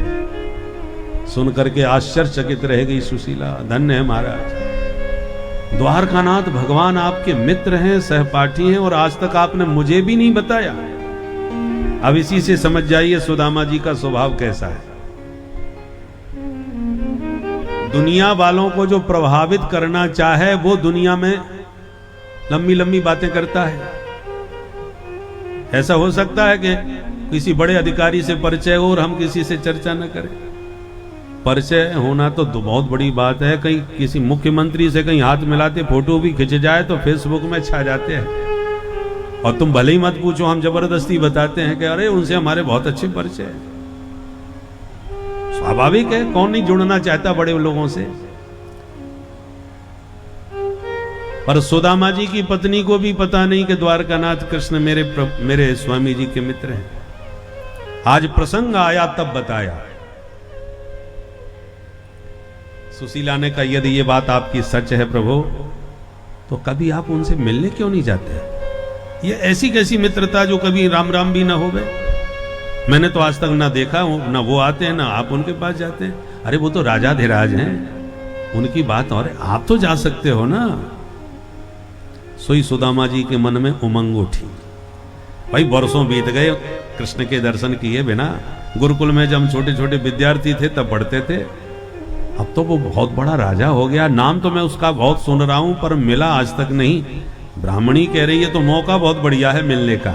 सुन करके आश्चर्यचकित रह गई सुशीला, धन्य है महाराज, द्वारकानाथ भगवान आपके मित्र हैं, सहपाठी हैं, और आज तक आपने मुझे भी नहीं बताया। अब इसी से समझ जाइए सुदामा जी का स्वभाव कैसा है। दुनिया वालों को जो प्रभावित करना चाहे वो दुनिया में लंबी लंबी बातें करता है। ऐसा हो सकता है कि किसी बड़े अधिकारी से परिचय हो और हम किसी से चर्चा न करें। परिचय होना तो बहुत बड़ी बात है। कहीं किसी मुख्यमंत्री से कहीं हाथ मिलाते फोटो भी खिंच जाए तो फेसबुक में छा जाते हैं, और तुम भले ही मत पूछो, हम जबरदस्ती बताते हैं कि अरे उनसे हमारे बहुत अच्छे परिचय है। स्वाभाविक है, कौन नहीं जुड़ना चाहता बड़े लोगों से। पर सुदामा जी की पत्नी को भी पता नहीं कि द्वारकानाथ कृष्ण मेरे स्वामी जी के मित्र हैं। आज प्रसंग आया तब बताया। सुशीला ने कहा, यदि ये बात आपकी सच है प्रभु, तो कभी आप उनसे मिलने क्यों नहीं जाते? ये ऐसी कैसी मित्रता जो कभी राम राम भी ना होवे? मैंने तो आज तक ना देखा, ना वो आते हैं ना आप उनके पास जाते हैं। अरे वो तो राजाधिराज हैं, उनकी बात और है, आप तो जा सकते हो ना। सोई सुदामा जी के मन में उमंग उठी। भाई वर्षों बीत गए कृष्ण के दर्शन किए बिना। गुरुकुल में जब हम छोटे छोटे विद्यार्थी थे तब पढ़ते थे, अब तो वो बहुत बड़ा राजा हो गया। नाम तो मैं उसका बहुत सुन रहा हूं पर मिला आज तक नहीं। ब्राह्मणी कह रही है तो मौका बहुत बढ़िया है मिलने का।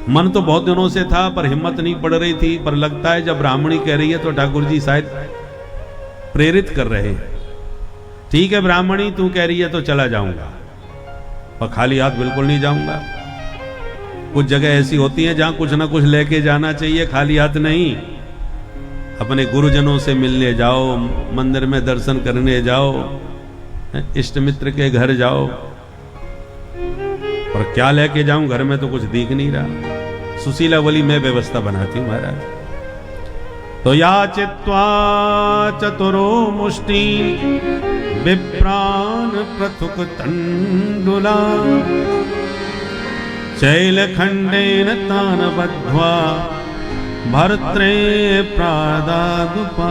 मन तो बहुत दिनों से था पर हिम्मत नहीं पड़ रही थी, पर लगता है जब ब्राह्मणी कह रही है तो ठाकुर जी शायद प्रेरित कर रहे हैं। ठीक है ब्राह्मणी, तू कह रही है तो चला जाऊंगा, पर खाली हाथ बिल्कुल नहीं जाऊंगा। कुछ जगह ऐसी होती है जहां कुछ ना कुछ लेके जाना चाहिए, खाली हाथ नहीं। अपने गुरुजनों से मिलने जाओ, मंदिर में दर्शन करने जाओ, इष्ट मित्र के घर जाओ, पर क्या लेके जाऊं, घर में तो कुछ दिख नहीं रहा। सुशीला बोली मैं व्यवस्था बनाती हूं महाराज। तो याचित्वा चतुरो मुष्टि विप्रान पृथुक तंडुला शैलखंडेन तान बद्ध्वा भर्त्रे प्रादादुपायनम।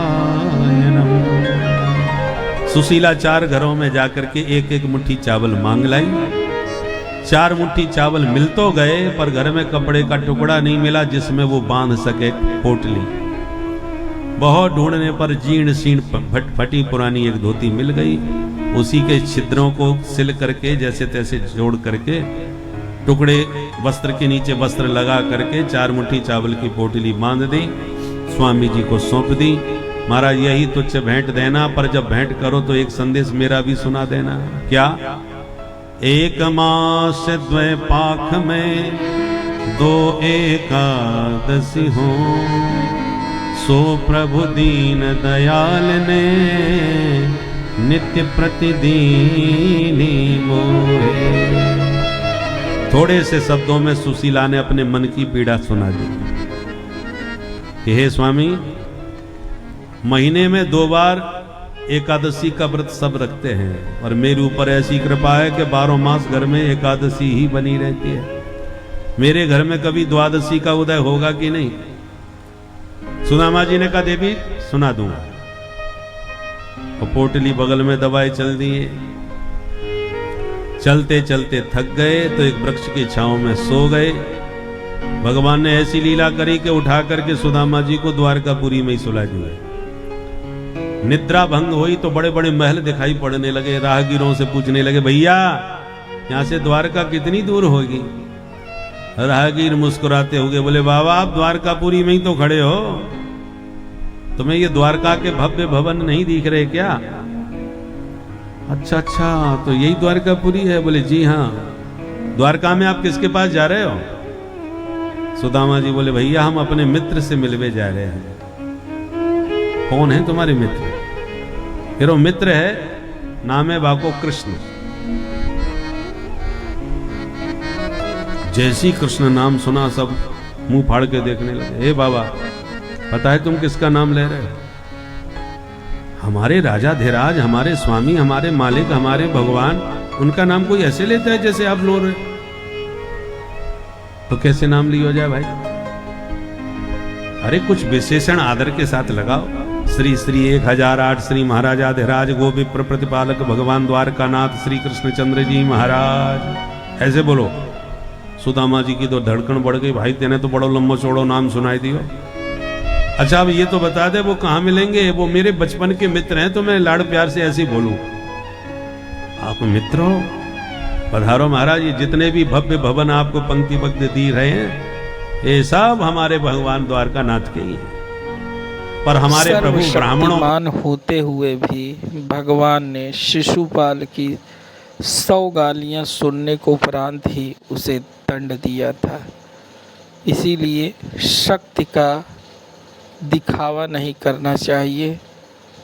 सुशीला 4 घरों में जाकर के एक एक मुट्ठी चावल मांग लाई। 4 मुट्ठी चावल मिल तो गए, पर घर में कपड़े का टुकड़ा नहीं मिला जिसमें वो बांध सके पोटली। बहुत ढूंढने पर जीर्ण शीर्ण फटी पुरानी एक धोती मिल गई। उसी के छिद्रों को सिल करके जैसे तैसे जोड़ करके टुकड़े वस्त्र के नीचे वस्त्र लगा करके 4 मुट्ठी चावल की पोटली बांध दी, स्वामी जी को सौंप दी। महाराज यही तुच्छ भेंट देना, पर जब भेंट करो तो एक संदेश मेरा भी सुना देना। क्या? 1 मास द्वय पाख में 2 एकादशी हो, सो प्रभु दीन दयाल ने नित्य प्रतिदीन मोहे। थोड़े से शब्दों में सुशीला ने अपने मन की पीड़ा सुना दी कि हे स्वामी, महीने में 2 बार एकादशी का व्रत सब रखते हैं, और मेरे ऊपर ऐसी कृपा है कि 12 मास घर में एकादशी ही बनी रहती है। मेरे घर में कभी द्वादशी का उदय होगा कि नहीं? सुदामा जी ने कहा देवी सुना दूंगा। और पोटली बगल में दबाए चल दिए। चलते चलते थक गए तो एक वृक्ष की छांव में सो गए। भगवान ने ऐसी लीला करी कि उठा करके सुदामा जी को द्वारकापुरी में ही सुला दिया। निद्रा भंग हुई तो बड़े बड़े महल दिखाई पड़ने लगे। राहगीरों से पूछने लगे, भैया यहां से द्वारका कितनी दूर होगी? राहगीर मुस्कुराते हुए बोले, बाबा आप द्वारकापुरी में ही तो खड़े हो, तुम्हें ये द्वारका के भव्य भवन नहीं दिख रहे क्या? अच्छा अच्छा, तो यही द्वारकापुरी है? बोले जी हाँ। द्वारका में आप किसके पास जा रहे हो? सुदामा जी बोले, भैया हम अपने मित्र से मिलने जा रहे हैं। कौन है तुम्हारे मित्र? फिर वो मित्र है, नाम है बाको कृष्ण। जैसी कृष्ण नाम सुना सब मुंह फाड़ के देखने लगे। हे बाबा, पता है तुम किसका नाम ले रहे हो? हमारे राजा धीराज, हमारे स्वामी, हमारे मालिक, हमारे भगवान, उनका नाम कोई ऐसे लेता है जैसे आप लो रहे। तो कैसे नाम लिया जाए भाई? अरे कुछ विशेषण आदर के साथ लगाओ। श्री श्री 1008 श्री महाराजा धीराज गोविप्र प्रतिपालक भगवान द्वारकानाथ श्री कृष्णचंद्र जी महाराज, ऐसे बोलो। सुदामा जी की तो धड़कन बढ़ गई। भाई तेने तो बड़ो लंबो चौड़ो नाम सुनाई दियो। अच्छा अब ये तो बता दे वो कहाँ मिलेंगे? वो मेरे बचपन के मित्र हैं, तो मैं लाड़ प्यार से ऐसे ही बोलूं। आप मित्र हो? पधारो महाराज। ये जितने भी भव्य भवन आपको पंक्तिबद्ध दी रहे हैं, ये सब हमारे भगवान द्वारकानाथ के ही हैं। पर हमारे प्रभु ब्राह्मणों होते हुए भी भगवान ने शिशुपाल की 100 गालियां सुनने को उपरांत ही उसे दंड दिया था। इसीलिए शक्ति का दिखावा नहीं करना चाहिए,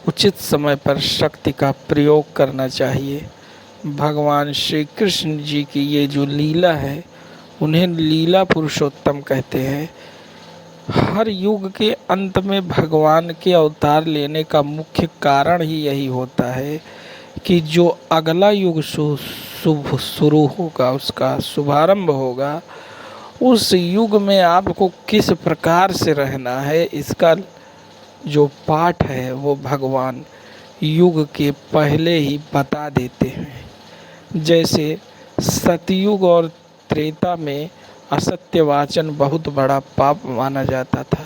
उचित समय पर शक्ति का प्रयोग करना चाहिए। भगवान श्री कृष्ण जी की ये जो लीला है, उन्हें लीला पुरुषोत्तम कहते हैं। हर युग के अंत में भगवान के अवतार लेने का मुख्य कारण ही यही होता है कि जो अगला युग शुभ शुरू होगा, उसका शुभारंभ होगा, उस युग में आपको किस प्रकार से रहना है, इसका जो पाठ है वो भगवान युग के पहले ही बता देते हैं। जैसे सतयुग और त्रेता में असत्यवाचन बहुत बड़ा पाप माना जाता था,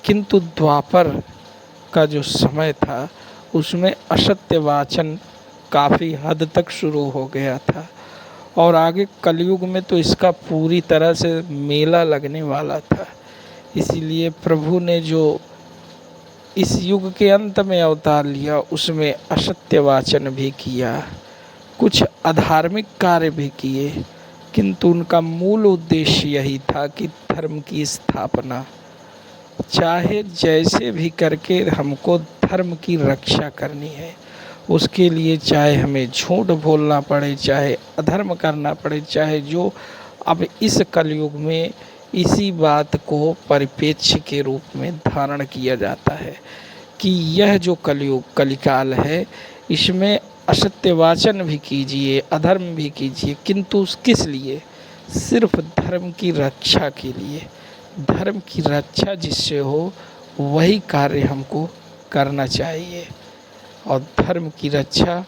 किंतु द्वापर का जो समय था उसमें असत्यवाचन काफ़ी हद तक शुरू हो गया था, और आगे कलयुग में तो इसका पूरी तरह से मेला लगने वाला था। इसीलिए प्रभु ने जो इस युग के अंत में अवतार लिया, उसमें असत्यवाचन भी किया, कुछ अधार्मिक कार्य भी किए, किंतु उनका मूल उद्देश्य यही था कि धर्म की स्थापना, चाहे जैसे भी करके हमको धर्म की रक्षा करनी है। उसके लिए चाहे हमें झूठ बोलना पड़े, चाहे अधर्म करना पड़े, चाहे जो अब इस कलयुग में इसी बात को परिप्रेक्ष्य के रूप में धारण किया जाता है कि यह जो कलयुग कलिकाल है, इसमें असत्य वाचन भी कीजिए, अधर्म भी कीजिए, किंतु किस लिए? सिर्फ धर्म की रक्षा के लिए। धर्म की रक्षा जिससे हो वही कार्य हमको करना चाहिए, और धर्म की रक्षा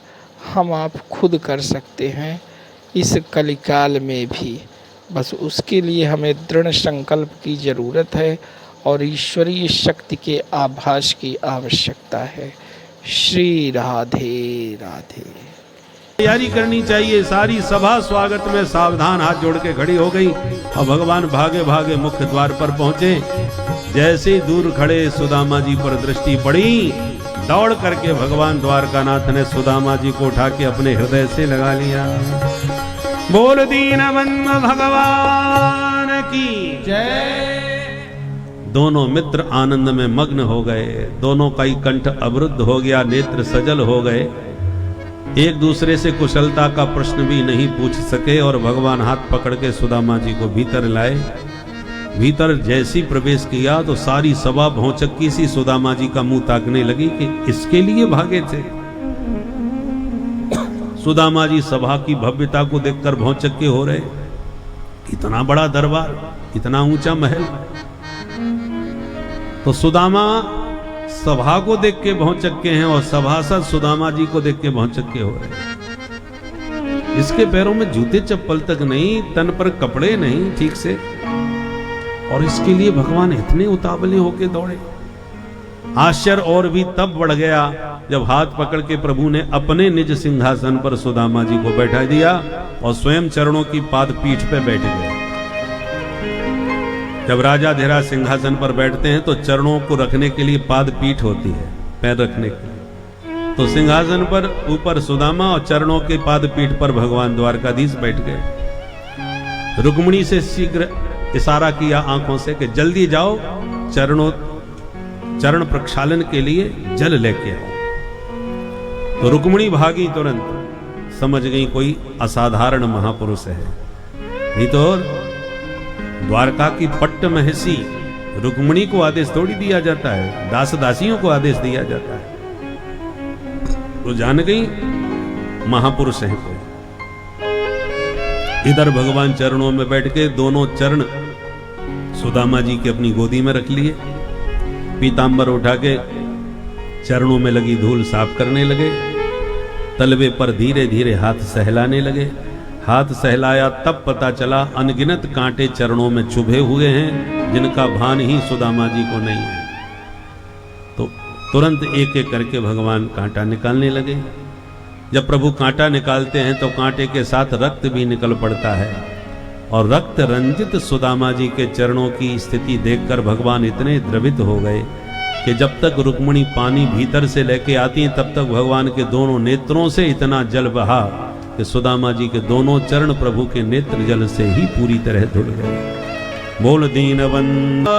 हम आप खुद कर सकते हैं इस कलिकाल में भी। बस उसके लिए हमें दृढ़ संकल्प की ज़रूरत है और ईश्वरीय शक्ति के आभास की आवश्यकता है। श्री राधे राधे। तैयारी करनी चाहिए। सारी सभा स्वागत में सावधान हाथ जोड़ के खड़ी हो गई और भगवान भागे भागे मुख्य द्वार पर पहुंचे। जैसे दूर खड़े सुदामा जी पर दृष्टि पड़ी, दौड़ करके भगवान द्वारकानाथ ने सुदामा जी को उठा के अपने हृदय से लगा लिया। बोल दीनबंधु भगवान की जय। दोनों मित्र आनंद में मग्न हो गए। दोनों का ही कंठ अवरुद्ध हो गया, नेत्र सजल हो गए। एक दूसरे से कुशलता का प्रश्न भी नहीं पूछ सके और भगवान हाथ पकड़ के सुदामा जी को भीतर लाए। भीतर जैसी प्रवेश किया तो सारी सभा भौचक्की सी सुदामा जी का मुंह ताकने लगी कि इसके लिए भागे थे। सुदामा जी सभा की भव्यता को देखकर भौचक्के हो रहे। इतना बड़ा दरबार, इतना ऊंचा महल। तो सुदामा सभा को देख के भौचक्के हैं और सभासद सुदामा जी को देख के भौचक्के हो रहे। इसके पैरों में जूते चप्पल तक नहीं, तन पर कपड़े नहीं ठीक से, और इसके लिए भगवान इतने उतावले होके दौड़े। आश्चर्य और भी तब बढ़ गया जब हाथ पकड़ के प्रभु ने अपने निज सिंहासन पर सुदामा जी को बैठा दिया और स्वयं चरणों की पाद पीठ पे बैठ गए। जब राजा धीरा सिंहासन पर बैठते हैं तो चरणों को रखने के लिए पाद पीठ होती है, पैर रखने के लिए। तो सिंहासन पर ऊपर सुदामा और चरणों के पाद पीठ पर भगवान द्वारकाधीश बैठ गए। रुक्मिणी से शीघ्र इशारा किया आंखों से कि जल्दी जाओ, चरण प्रक्षालन के लिए जल लेके आओ। तो रुक्मिणी भागी, तुरंत समझ गई कोई असाधारण महापुरुष है। नहीं तो द्वारका की पट्ट महसी रुक्मिणी को आदेश थोड़ी दिया जाता है, दास दासियों को आदेश दिया जाता है। तो जान गई महापुरुष है कोई। इधर भगवान चरणों में बैठ के दोनों चरण सुदामा जी के अपनी गोदी में रख लिए। पीतांबर उठा के चरणों में लगी धूल साफ करने लगे। तलवे पर धीरे धीरे हाथ सहलाने लगे। हाथ सहलाया तब पता चला अनगिनत कांटे चरणों में चुभे हुए हैं, जिनका भान ही सुदामा जी को नहीं है। तो तुरंत एक एक करके भगवान कांटा निकालने लगे। जब प्रभु कांटा निकालते हैं तो कांटे के साथ रक्त भी निकल पड़ता है, और रक्त रंजित सुदामा जी के चरणों की स्थिति देखकर भगवान इतने द्रवित हो गए कि जब तक रुक्मिणी पानी भीतर से लेके आती तब तक भगवान के दोनों नेत्रों से इतना जल बहा कि सुदामा जी के दोनों चरण प्रभु के नेत्र जल से ही पूरी तरह धुल गए। बोल दीनबंधु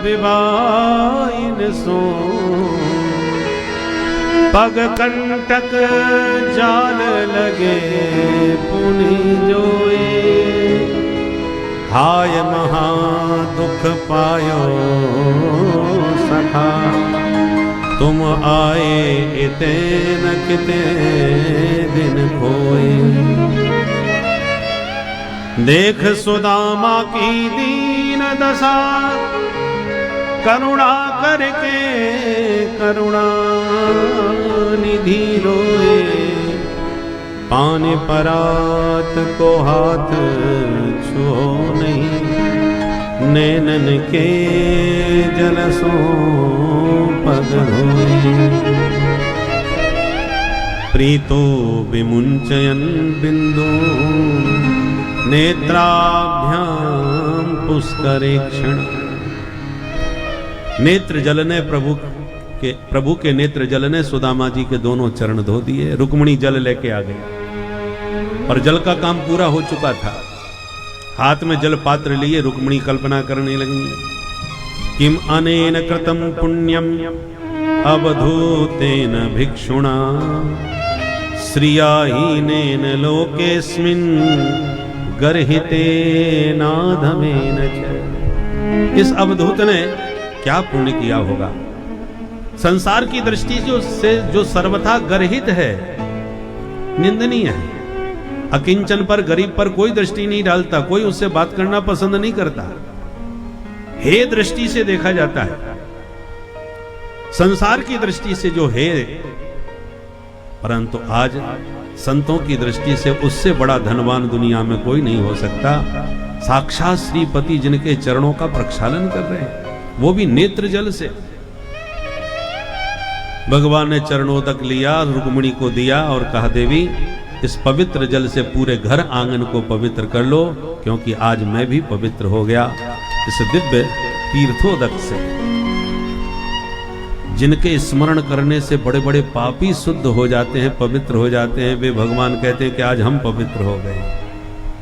विवाइन सो पग कंटक जाल लगे पुनि जोए। हाय महा दुख पायो सखा तुम आए इते न किते दिन खोए। देख सुदामा की दीन दशा करुणा करके करुणा निधि रोए। पानी परात को हाथ छो नहीं नैनन के जलसों पग होए। प्रीतो विमुंचयन बिंदु नेत्राभ्याम पुष्करेक्षण। नेत्र जल ने प्रभु के नेत्र जल ने सुदामा जी के दोनों चरण धो दिए। रुक्मिणी जल लेके आ गई और जल का काम पूरा हो चुका था। हाथ में जल पात्र लिए रुक्मिणी कल्पना करने लगी किम अनेन कृतं पुण्यम अवधूतेन भिक्षुणा श्रियाहीनेन लोकेस्मिन् गर्हितेनाधमेन च। इस अवधूत ने क्या पुण्य किया होगा? संसार की दृष्टि से जो सर्वथा गर्हित है, निंदनीय है। अकिंचन पर, गरीब पर कोई दृष्टि नहीं डालता, कोई उससे बात करना पसंद नहीं करता, हे दृष्टि से देखा जाता है। संसार की दृष्टि से जो है, परंतु आज संतों की दृष्टि से उससे बड़ा धनवान दुनिया में कोई नहीं हो सकता। साक्षात श्रीपति जिनके चरणों का प्रक्षालन कर रहे हैं, वो भी नेत्र जल से। भगवान ने चरणोदक लिया, रुक्मिणी को दिया और कहा देवी इस पवित्र जल से पूरे घर आंगन को पवित्र कर लो, क्योंकि आज मैं भी पवित्र हो गया इस दिव्य तीर्थोदक से। जिनके स्मरण करने से बड़े बड़े पापी शुद्ध हो जाते हैं, पवित्र हो जाते हैं, वे भगवान कहते हैं कि आज हम पवित्र हो गए।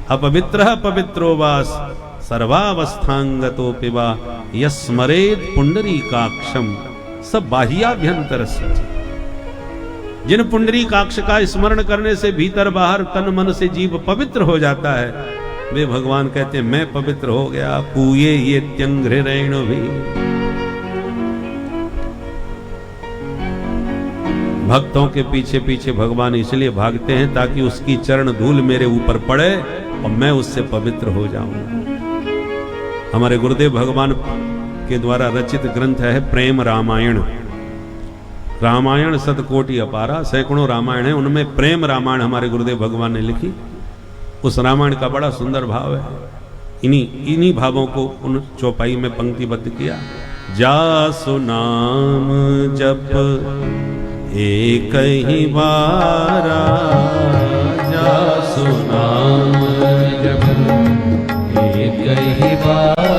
अपवित्रः पवित्रो वास सर्वावस्थांगतो पिबा यस्मरेत पुंडरीकाक्षम सब बाह्याभ्यंतरस्य। जिन पुंडरीकाक्ष का स्मरण करने से भीतर बाहर तन मन से जीव पवित्र हो जाता है, वे भगवान कहते हैं मैं पवित्र हो गया। पूये ये त्यंघ्रेण भी। भक्तों के पीछे पीछे भगवान इसलिए भागते हैं ताकि उसकी चरण धूल मेरे ऊपर पड़े और मैं उससे पवित्र हो जाऊं। हमारे गुरुदेव भगवान के द्वारा रचित ग्रंथ है प्रेम रामायण। रामायण शतकोटि अपारा, सैकड़ों रामायण है, उनमें प्रेम रामायण हमारे गुरुदेव भगवान ने लिखी। उस रामायण का बड़ा सुंदर भाव है। इन्हीं भावों को उन चौपाई में पंक्तिबद्ध किया। जासु नाम जप एक ही बारा, जासु नाम जप एक ही बारा,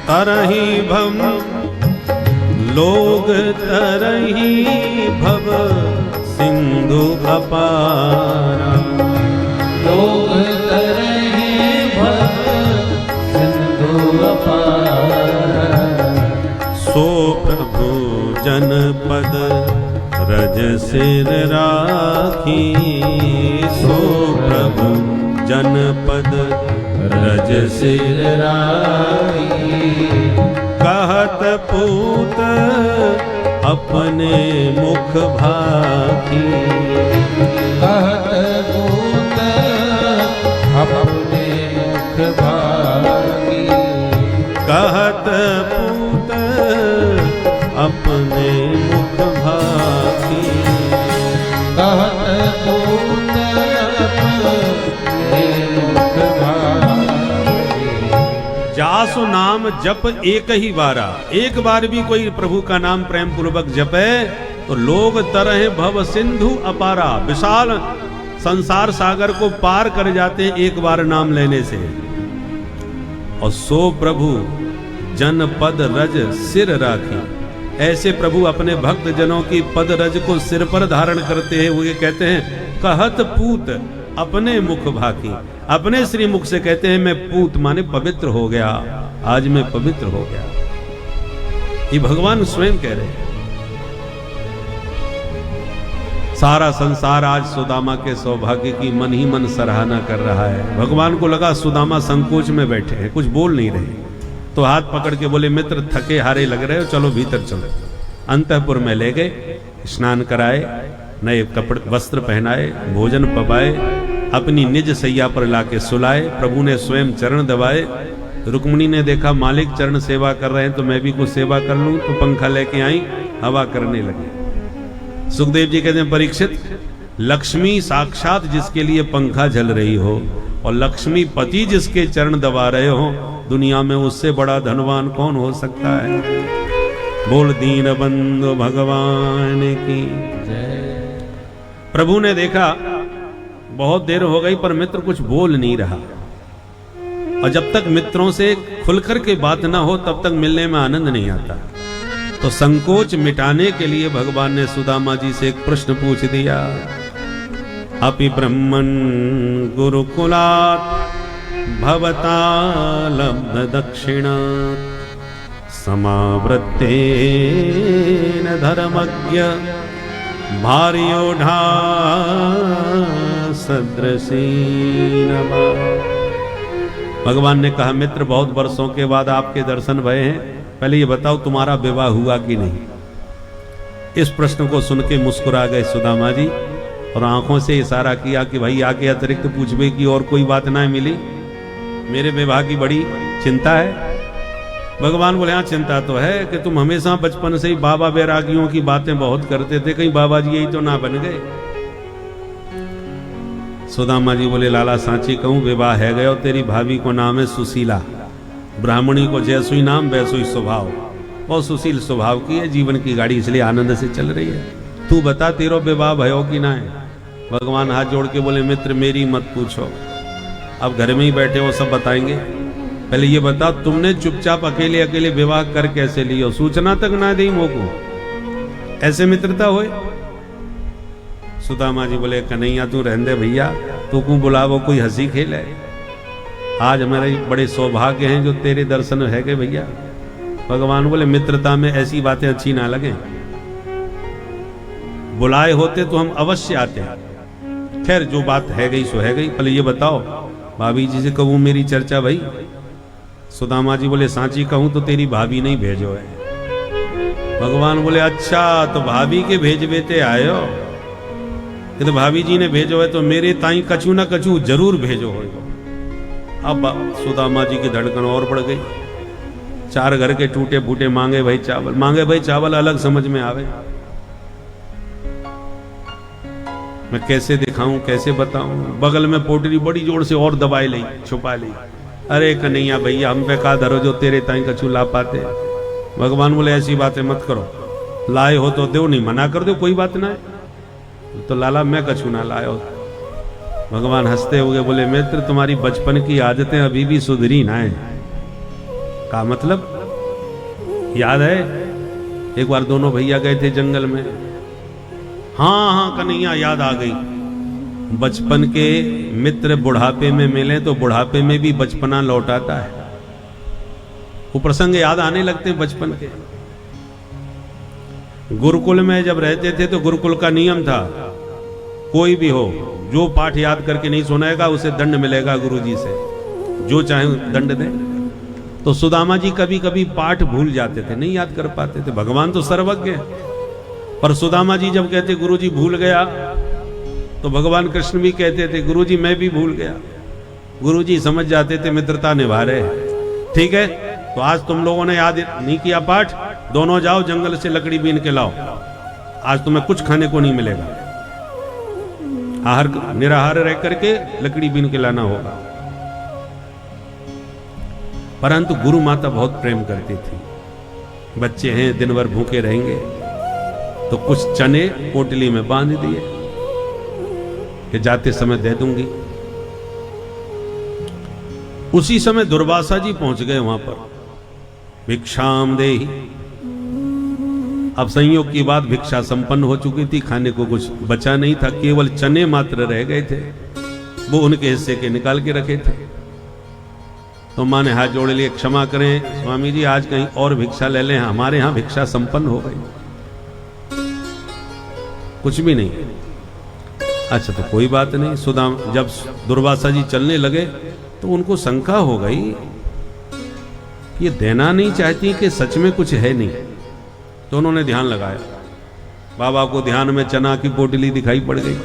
तरहि भव लोग तरहि भव सिंधु अपारा। लोग तरहि भव सिंधु अपारा। सो प्रभु जनपद रज सिर राखी, सो प्रभु जनपद रज सिर राखी। कहत पूत अपने मुख भाखी, कहत पूत अपने मुख भाखी। कहत पूत अपने मुख भाखी। कहत पूत अपने मुख भाखी। जासु नाम जप एक ही बारा। एक बार भी कोई प्रभु का नाम प्रेम पूर्वक जपे तो लोग तरह भव सिंधु अपारा, विशाल संसार सागर को पार कर जाते हैं एक बार नाम लेने से। और सो प्रभु जन पद रज सिर राखी, ऐसे प्रभु अपने भक्त जनों की पद रज को सिर पर धारण करते हैं। वो ये कहते हैं कहत पूत अपने मुख भाकी, अपने श्री मुख से कहते हैं मैं पूत माने पवित्र हो गया, आज मैं पवित्र हो गया। ये भगवान स्वयं कह रहे हैं। सारा संसार आज सुदामा के सौभाग्य की मन ही मन सराहना कर रहा है। भगवान को लगा सुदामा संकोच में बैठे हैं, कुछ बोल नहीं रहे, तो हाथ पकड़ के बोले मित्र थके हारे लग रहे हो, चलो भीतर चलो। अंतःपुर में ले गए, स्नान कराए, नए कपड़े वस्त्र पहनाए, भोजन पवाए, अपनी निज सैया पर लाके सुलाए। प्रभु ने स्वयं चरण दबाए। रुक्मिणी ने देखा मालिक चरण सेवा कर रहे हैं तो मैं भी कुछ सेवा कर लूं, तो पंखा लेके आई, हवा करने लगी। सुखदेव जी कहते हैं परीक्षित, लक्ष्मी साक्षात जिसके लिए पंखा झल रही हो और लक्ष्मी पति जिसके चरण दबा रहे हो, दुनिया में उससे बड़ा धनवान कौन हो सकता है। बोल दीन बंधु भगवान की जय। प्रभु ने देखा बहुत देर हो गई पर मित्र कुछ बोल नहीं रहा, और जब तक मित्रों से खुलकर के बात ना हो तब तक मिलने में आनंद नहीं आता। तो संकोच मिटाने के लिए भगवान ने सुदामा जी से एक प्रश्न पूछ दिया। अपि ब्रह्मन् गुरुकुलात् भवता लब्ध दक्षिणा समावृत्तेन धर्मज्ञ भार्योढ़ा सदृशीन। भगवान ने कहा मित्र बहुत वर्षों के बाद आपके दर्शन भये हैं, पहले ये बताओ तुम्हारा विवाह हुआ कि नहीं। इस प्रश्न को सुन के मुस्कुरा गए सुदामा जी और आंखों से इशारा किया कि भाई आगे अतिरिक्त पूछने की और कोई बात ना मिली, मेरे विवाह की बड़ी चिंता है। भगवान बोले हाँ चिंता तो है कि तुम हमेशा बचपन से ही बाबा बैरागियों की बातें बहुत करते थे, कहीं बाबा जी यही तो ना बन गए। सुदामा जी बोले लाला सांची कहूं विवाह है गया और तेरी भाभी को नाम है सुशीला। ब्राह्मणी को जैसुई नाम वैसुई स्वभाव, बहुत सुशील स्वभाव की है, जीवन की गाड़ी इसलिए आनंद से चल रही है। तू बता तेरो विवाह भयो कि ना है। भगवान हाथ जोड़ के बोले मित्र मेरी मत पूछो, अब घर में ही बैठे हो सब बताएंगे। पहले ये बता तुमने चुपचाप अकेले अकेले विवाह कर कैसे लियो, सूचना तक ना दी मोको, ऐसे मित्रता होए। सुदामा जी बोले कन्हैया तू रहने दे भैया, तू क्यों बुलावो, कोई हंसी खेल है। आज हमारे बड़े सौभाग्य हैं जो तेरे दर्शन है गए भैया। भगवान बोले मित्रता में ऐसी बातें अच्छी ना लगे, बुलाए होते तो हम अवश्य आते। खैर जो बात है गई सो है गई, पहले ये बताओ भाभी जी से कहूं मेरी चर्चा भाई। सुदामा जी बोले सांची कहूं तो तेरी भाभी नहीं भेजो है। भगवान बोले अच्छा तो भाभी के भेज बेते आयो, तो भाभी जी ने भेजो है तो मेरे ताई कछु ना कछु जरूर भेजो हो। अब सुदामा जी की धड़कन और बढ़ गई। चार घर के टूटे फूटे मांगे भाई चावल, मांगे भाई चावल अलग समझ में आवे, मैं कैसे दिखाऊं कैसे बताऊं। बगल में पोटली बड़ी जोर से और दबाई ली छुपा ली। अरे कन्हैया भैया हम पे का धरो जो तेरे ताई कछु ला पाते। भगवान बोले ऐसी बातें मत करो, लाए हो तो दो, नहीं मना कर दो कोई बात ना है। तो लाला मैं कछु ना लाया हो। भगवान हंसते हुए बोले मित्र तुम्हारी बचपन की आदतें अभी भी सुधरी ना है। का मतलब याद है एक बार दोनों भैया गए थे जंगल में। हाँ हाँ कन्हैया याद आ गई। बचपन के मित्र बुढ़ापे में मिले तो बुढ़ापे में भी बचपना लौटाता है। वो प्रसंग याद आने लगते हैं बचपन के। गुरुकुल में जब रहते थे तो गुरुकुल का नियम था कोई भी हो जो पाठ याद करके नहीं सुनाएगा उसे दंड मिलेगा गुरुजी से, जो चाहे दंड दे। तो सुदामा जी कभी कभी पाठ भूल जाते थे, नहीं याद कर पाते थे। भगवान तो सर्वज्ञ है, पर सुदामा जी जब कहते गुरुजी भूल गया तो भगवान कृष्ण भी कहते थे गुरुजी मैं भी भूल गया। गुरुजी समझ जाते थे मित्रता निभा रहे। ठीक है तो आज तुम लोगों ने याद नहीं किया पाठ, दोनों जाओ जंगल से लकड़ी बीन के लाओ, आज तुम्हें कुछ खाने को नहीं मिलेगा। आहार निराहार रह करके लकड़ी बीन के लाना होगा। परंतु गुरु माता बहुत प्रेम करती थी। बच्चे हैं दिन भर भूखे रहेंगे तो कुछ चने पोटली में बांध दिए कि जाते समय दे दूंगी। उसी समय दुर्वासा जी पहुंच गए वहां पर। भिक्षाम देहि। अब संयोग की बात भिक्षा संपन्न हो चुकी थी, खाने को कुछ बचा नहीं था, केवल चने मात्र रह गए थे, वो उनके हिस्से के निकाल के रखे थे। तो मां ने हाथ जोड़ लिए क्षमा करें स्वामी जी आज कहीं और भिक्षा ले लें, हमारे यहां भिक्षा संपन्न हो गई। कुछ भी नहीं। अच्छा तो कोई बात नहीं। सुदाम जब दुर्वासा जी चलने लगे तो उनको शंका हो गई ये देना नहीं चाहती कि सच में कुछ है नहीं। तो उन्होंने ध्यान लगाया, बाबा को ध्यान में चना की पोटली दिखाई पड़ गई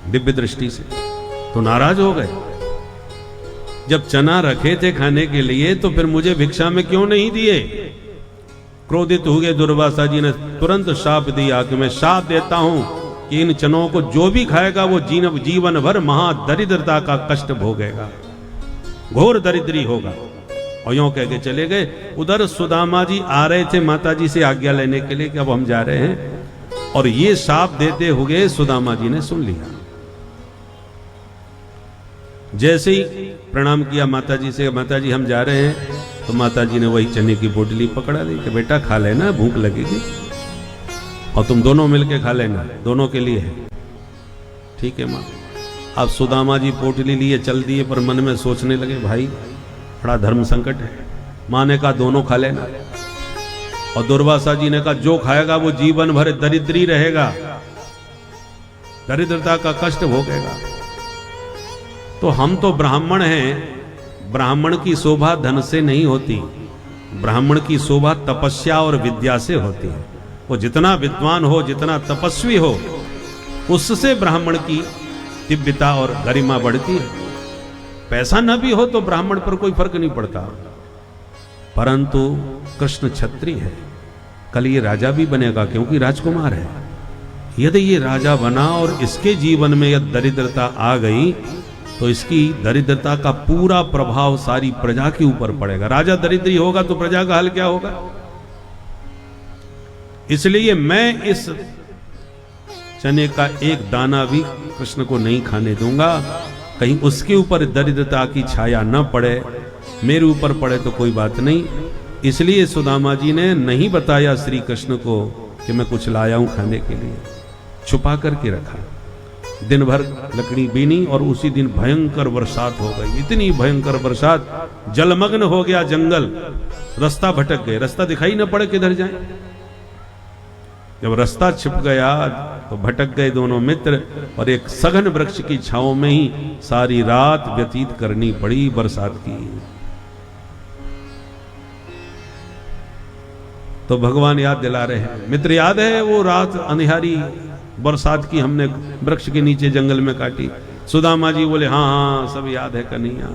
दिव्य दृष्टि से, तो नाराज हो गए। जब चना रखे थे खाने के लिए तो फिर मुझे भिक्षा में क्यों नहीं दिए। क्रोधित हो गए दुर्वासा जी ने तुरंत शाप दिया कि मैं शाप देता हूं कि इन चनों को जो भी खाएगा वो जीवन भर महादरिद्रता का कष्ट भोगेगा, घोर दरिद्री होगा। और यूं कह के चले गए। उधर सुदामा जी आ रहे थे माता जी से आज्ञा लेने के लिए कि अब हम जा रहे हैं, और ये शाप देते हुए सुदामा जी ने सुन लिया। जैसे ही प्रणाम किया माता जी से, माता जी हम जा रहे हैं, तो माता जी ने वही चने की पोटली पकड़ा दी कि बेटा खा लेना, भूख लगेगी और तुम दोनों मिलके खा लेना, दोनों के लिए है। ठीक है माँ। अब सुदामा जी पोटली लिए चल दिए, पर मन में सोचने लगे भाई बड़ा धर्म संकट है। माँ ने कहा दोनों खा लेना, और दुर्वासा जी ने कहा जो खाएगा वो जीवन भर दरिद्री रहेगा, दरिद्रता का कष्ट भोगेगा। तो हम तो ब्राह्मण हैं, ब्राह्मण की शोभा धन से नहीं होती, ब्राह्मण की शोभा तपस्या और विद्या से होती है। वो जितना विद्वान हो, जितना तपस्वी हो, उससे ब्राह्मण की दिव्यता और गरिमा बढ़ती है। पैसा न भी हो तो ब्राह्मण पर कोई फर्क नहीं पड़ता। परंतु कृष्ण क्षत्रिय है, कल ये राजा भी बनेगा क्योंकि राजकुमार है। यदि ये राजा बना और इसके जीवन में यदि दरिद्रता आ गई तो इसकी दरिद्रता का पूरा प्रभाव सारी प्रजा के ऊपर पड़ेगा। राजा दरिद्री होगा तो प्रजा का हाल क्या होगा। इसलिए मैं इस चने का एक दाना भी कृष्ण को नहीं खाने दूंगा, कहीं उसके ऊपर दरिद्रता की छाया न पड़े, मेरे ऊपर पड़े तो कोई बात नहीं। इसलिए सुदामा जी ने नहीं बताया श्री कृष्ण को कि मैं कुछ लाया हूं खाने के लिए, छुपा करके रखा। दिन भर लकड़ी बीनी और उसी दिन भयंकर बरसात हो गई, इतनी भयंकर बरसात, जलमग्न हो गया जंगल, रास्ता भटक गए, रास्ता दिखाई न पड़े किधर जाएं। जब रास्ता छिप गया तो भटक गए दोनों मित्र, और एक सघन वृक्ष की छांव में ही सारी रात व्यतीत करनी पड़ी बरसात की। तो भगवान याद दिला रहे हैं, मित्र याद है वो रात अंधियारी बरसात की हमने वृक्ष के नीचे जंगल में काटी। सुदामा जी बोले हाँ हाँ सब याद है कन्हैया।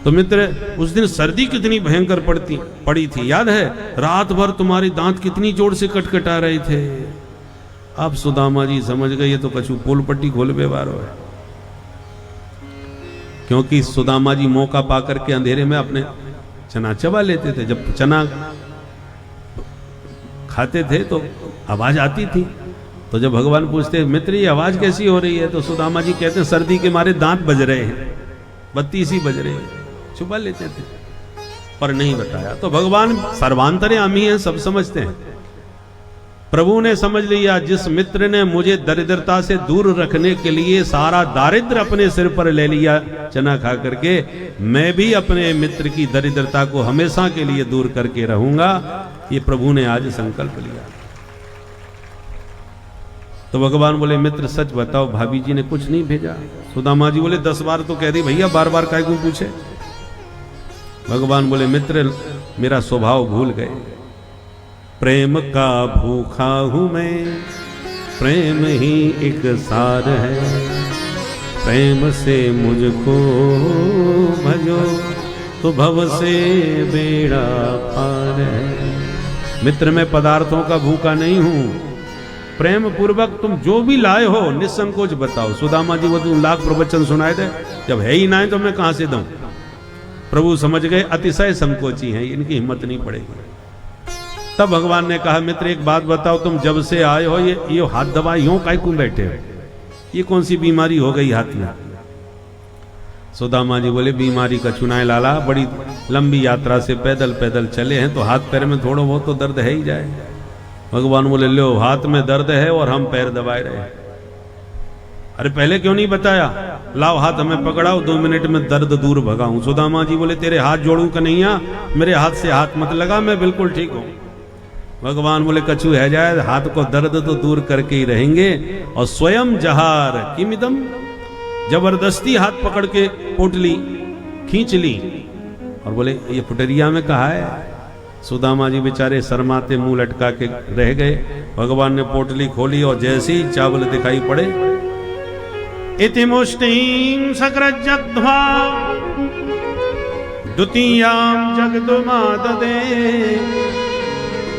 तो मित्र उस दिन सर्दी कितनी भयंकर पड़ी थी याद है, रात भर तुम्हारे दांत कितनी जोर से कटकटा रहे थे। अब सुदामा जी समझ गए ये तो कछु पोल पट्टी खोल बेवारो है, क्योंकि सुदामा जी मौका पा करके अंधेरे में अपने चना चबा लेते थे। जब चना खाते थे तो आवाज आती थी, तो जब भगवान पूछते मित्र ये आवाज कैसी हो रही है, तो सुदामा जी कहते सर्दी के मारे दांत बज रहे हैं, बत्ती सी बज रही है, छुपा लेते थे पर नहीं बताया। तो भगवान सर्वांतर्यामी हैं, सब समझते हैं। प्रभु ने समझ लिया जिस मित्र ने मुझे दरिद्रता से दूर रखने के लिए सारा दारिद्र अपने सिर पर ले लिया चना खा करके, मैं भी अपने मित्र की दरिद्रता को हमेशा के लिए दूर करके रहूंगा। ये प्रभु ने आज संकल्प लिया। तो भगवान बोले मित्र सच बताओ भाभी जी ने कुछ नहीं भेजा। सुदामा जी बोले 10 बार तो कह दी भैया, बार बार काहे को पूछे। भगवान बोले मित्र मेरा स्वभाव भूल गए, प्रेम का भूखा हूं मैं, प्रेम ही एक सार है, प्रेम से मुझको भजो तो भव से बेड़ा पार है। मित्र मैं पदार्थों का भूखा नहीं हूं, प्रेम पूर्वक तुम जो भी लाए हो निसंकोच बताओ। सुदामा जी वो तुम लाख प्रवचन सुनाए थे, जब है ही ना है तो मैं कहां से दूं। प्रभु समझ गए अतिशय संकोची हैं, इनकी हिम्मत नहीं पड़ेगी। तब भगवान ने कहा मित्र एक बात बताओ, तुम जब से आए हो ये हाथ दबा यूं काहे क्यों बैठे हो, ये कौन सी बीमारी हो गई हाथ में। सुदामा जी बोले बीमारी का चुनाए लाला, बड़ी लंबी यात्रा से पैदल पैदल चले हैं तो हाथ पैर में थोड़ा बहुत तो दर्द है ही जाए। भगवान बोले लो हाथ में दर्द है और हम पैर दबाए रहे। अरे पहले क्यों नहीं बताया, लाओ हाथ हमें पकड़ाओ 2 मिनट में दर्द दूर भगाऊं। सुदामा जी बोले तेरे हाथ जोड़ूं कन्हैया, मेरे हाथ से हाथ मत लगा, मैं बिल्कुल ठीक हूं। भगवान बोले कछु है जाए, हाथ को दर्द तो दूर करके ही रहेंगे। और स्वयं जहार किमिदम, जबरदस्ती हाथ पकड़ के पोटली खींच ली और बोले ये पुटरिया में कहा है। सुदामा जी बेचारे शर्माते मुंह लटका के रह गए। भगवान ने पोटली खोली और जैसे ही चावल दिखाई पड़े, इति मुष्टिं सकृज्जध्वा द्वितीयां जगदुमाददे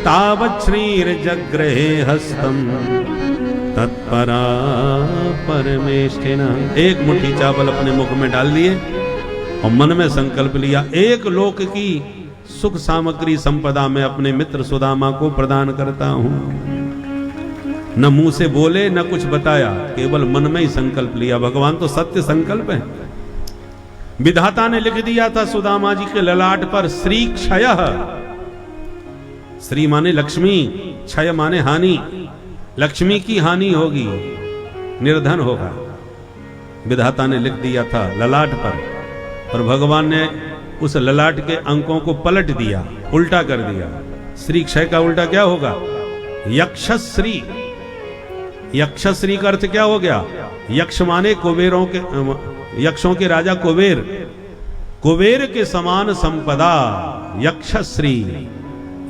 तावत् श्रीर्जग्रहे हस्तं तत्परा परमेष्ठिना। एक मुट्ठी चावल अपने मुख में डाल लिए और मन में संकल्प लिया एक लोक की सुख सामग्री संपदा में अपने मित्र सुदामा को प्रदान करता हूं। न मुंह से बोले न कुछ बताया, केवल मन में ही संकल्प लिया। भगवान तो सत्य संकल्प है। विधाता ने लिख दिया था सुदामा जी के ललाट पर श्री क्षयः। श्री माने लक्ष्मी, क्षय माने हानि। लक्ष्मी की हानि होगी, निर्धन होगा। विधाता ने लिख दिया था ललाट पर भगवान ने उस ललाट के अंकों को पलट दिया, उल्टा कर दिया। श्री क्षय का उल्टा क्या होगा? यक्षश्री। यक्षश्री का अर्थ क्या हो गया? यक्ष माने कुबेरों के, यक्षों के राजा कुबेर, कुबेर के समान संपदा यक्षश्री,